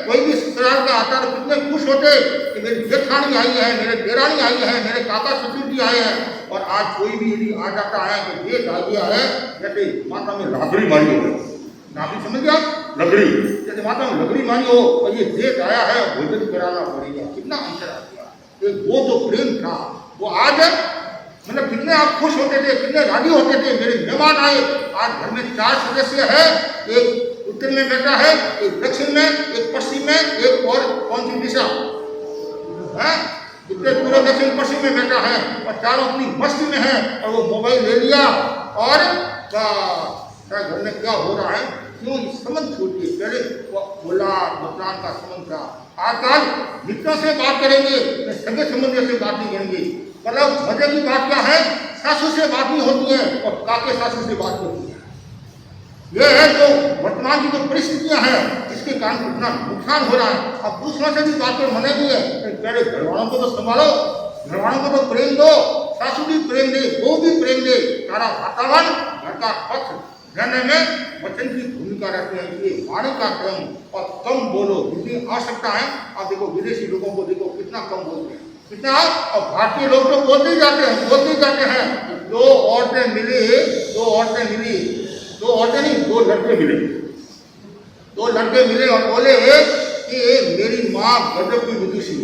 कोई भी ससुराल का आता तो कितने खुश होते कि मेरी जेठानी आई है, मेरे देरानी आई है, मेरे काका ससुर जी आए हैं। और आज कोई भी यदि आ जाता है कि जेठ आ गया है, जैसे माता में लकड़ी मारी हो, नाभि समझ गया, लकड़ी जैसे माता में लकड़ी मारी हो और ये जेठ आया है भोजन कराना पड़ेगा, कितना अंतर आ गया। वो जो प्रेम था वो आज मतलब कितने आप खुश होते थे, कितने राजी होते थे, मेरे मेहमान आए। आज घर में 4 सदस्य है, एक उत्तर में बैठा है, एक दक्षिण में, एक पश्चिम में, एक और कौन सी दिशा है, उत्तर पूर्व दक्षिण पश्चिम में बैठा है और चारों अपनी मस्ती में है। और वो मोबाइल ले लिया और घर में क्या हो रहा है, क्यों संबंध छूट गई। पहले बोला भगवान का संबंध था, आजकल मित्रों से बात करेंगे, सगे संबंधियों से बात नहीं करेंगे। मतलब मजे की बात क्या है, सासू से बात नहीं होती है और काके सासू से बात होती है। ये है जो वर्तमान की जो परिस्थितियां हैं, इसके कारण कितना नुकसान हो रहा है। अब दूसरों से भी बातें मने भी है, पहले घरवालों को तो संभालो, घरवालों को तो प्रेम दो, सासू भी प्रेम दे, बहू भी प्रेम दे, सारा वातावरण घर का स्वच्छ रहने में वचन की भूमिका रहती है। इसलिए वाणी का क्रम और कम बोलो, जितनी आवश्यकता है। आप देखो विदेशी लोगों को देखो कितना कम बोलते हैं, कितना, और भारतीय लोग तो बोलते ही जाते हैं। 2 औरतें मिली, 2 लड़के मिले, 2 लड़के मिले और बोले कि मेरी माँ गजब की विदुषी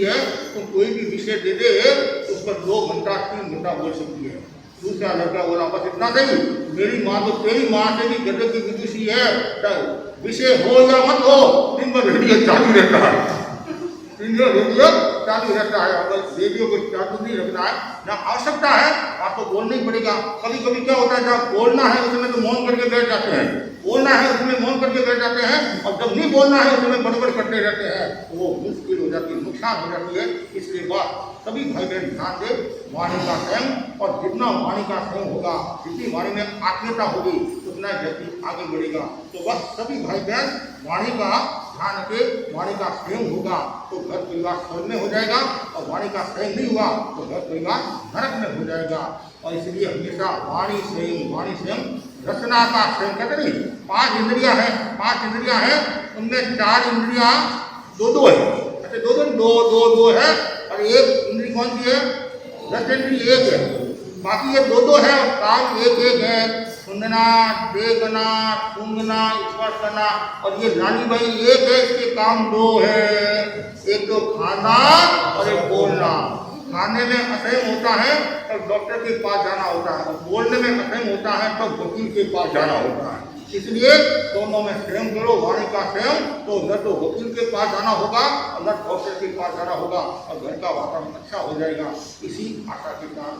है, तो कोई भी विषय दे दे उस पर 2 घंटा 3 घंटा बोल सकती है। दूसरा लड़का बोला बस इतना नहीं, मेरी माँ तो तेरी माँ से भी गजब की विदुषी है, विषय हो या मत हो दिन भर रेडियो चालू रहता है। अगर रेडियो को चालू नहीं रखना है, जब आवश्यकता है आपको बोलना ही पड़ेगा। कभी कभी क्या होता है, जब बोलना है उसमें तो मौन करके बैठ जाते हैं, और जब नहीं बोलना है उसमें बड़बड़ करते रहते हैं, वो मुश्किल हो जाती है, नुकसान हो जाती है। इसलिए बात सभी भाई बहन ध्यान दे, वाणी का संयम, और जितना वाणी का संयम होगा, जितनी वाणी में आत्मीयता होगी, उतना व्यक्ति आगे बढ़ेगा। तो बस सभी भाई बहन वाणी का ध्यान रखें, वाणी का संयम होगा तो घर परिवार स्वर्ग में हो जाएगा, और वाणी का संयम नहीं हुआ तो घर परिवार नरक में हो जाएगा। और इसलिए हमेशा वाणी संयम, रचना का संयम कहते नहीं। 5 इंद्रियां हैं, उनमें 4 इंद्रियां 2 है, अच्छा 2 है, और एक इंद्री कौन सी है, रसेंद्री 1 है, बाकी ये 2 है और काम 1 है। सुनना, देखना, सूंघना, स्पर्श करना, और ये रानी भाई 1 है, इसके काम 2 है, एक तो खाना और एक बोलना। खाने में असहम होता है तब डॉक्टर के पास जाना होता है, और बोलने में असहम होता है तब वकील के पास जाना होता है। इसलिए दोनों में संयम करो, वाणी का संयम, तो न तो वकील के पास जाना होगा और न डॉक्टर के पास जाना होगा, और घर का वातावरण अच्छा हो जाएगा। इसी आशा के साथ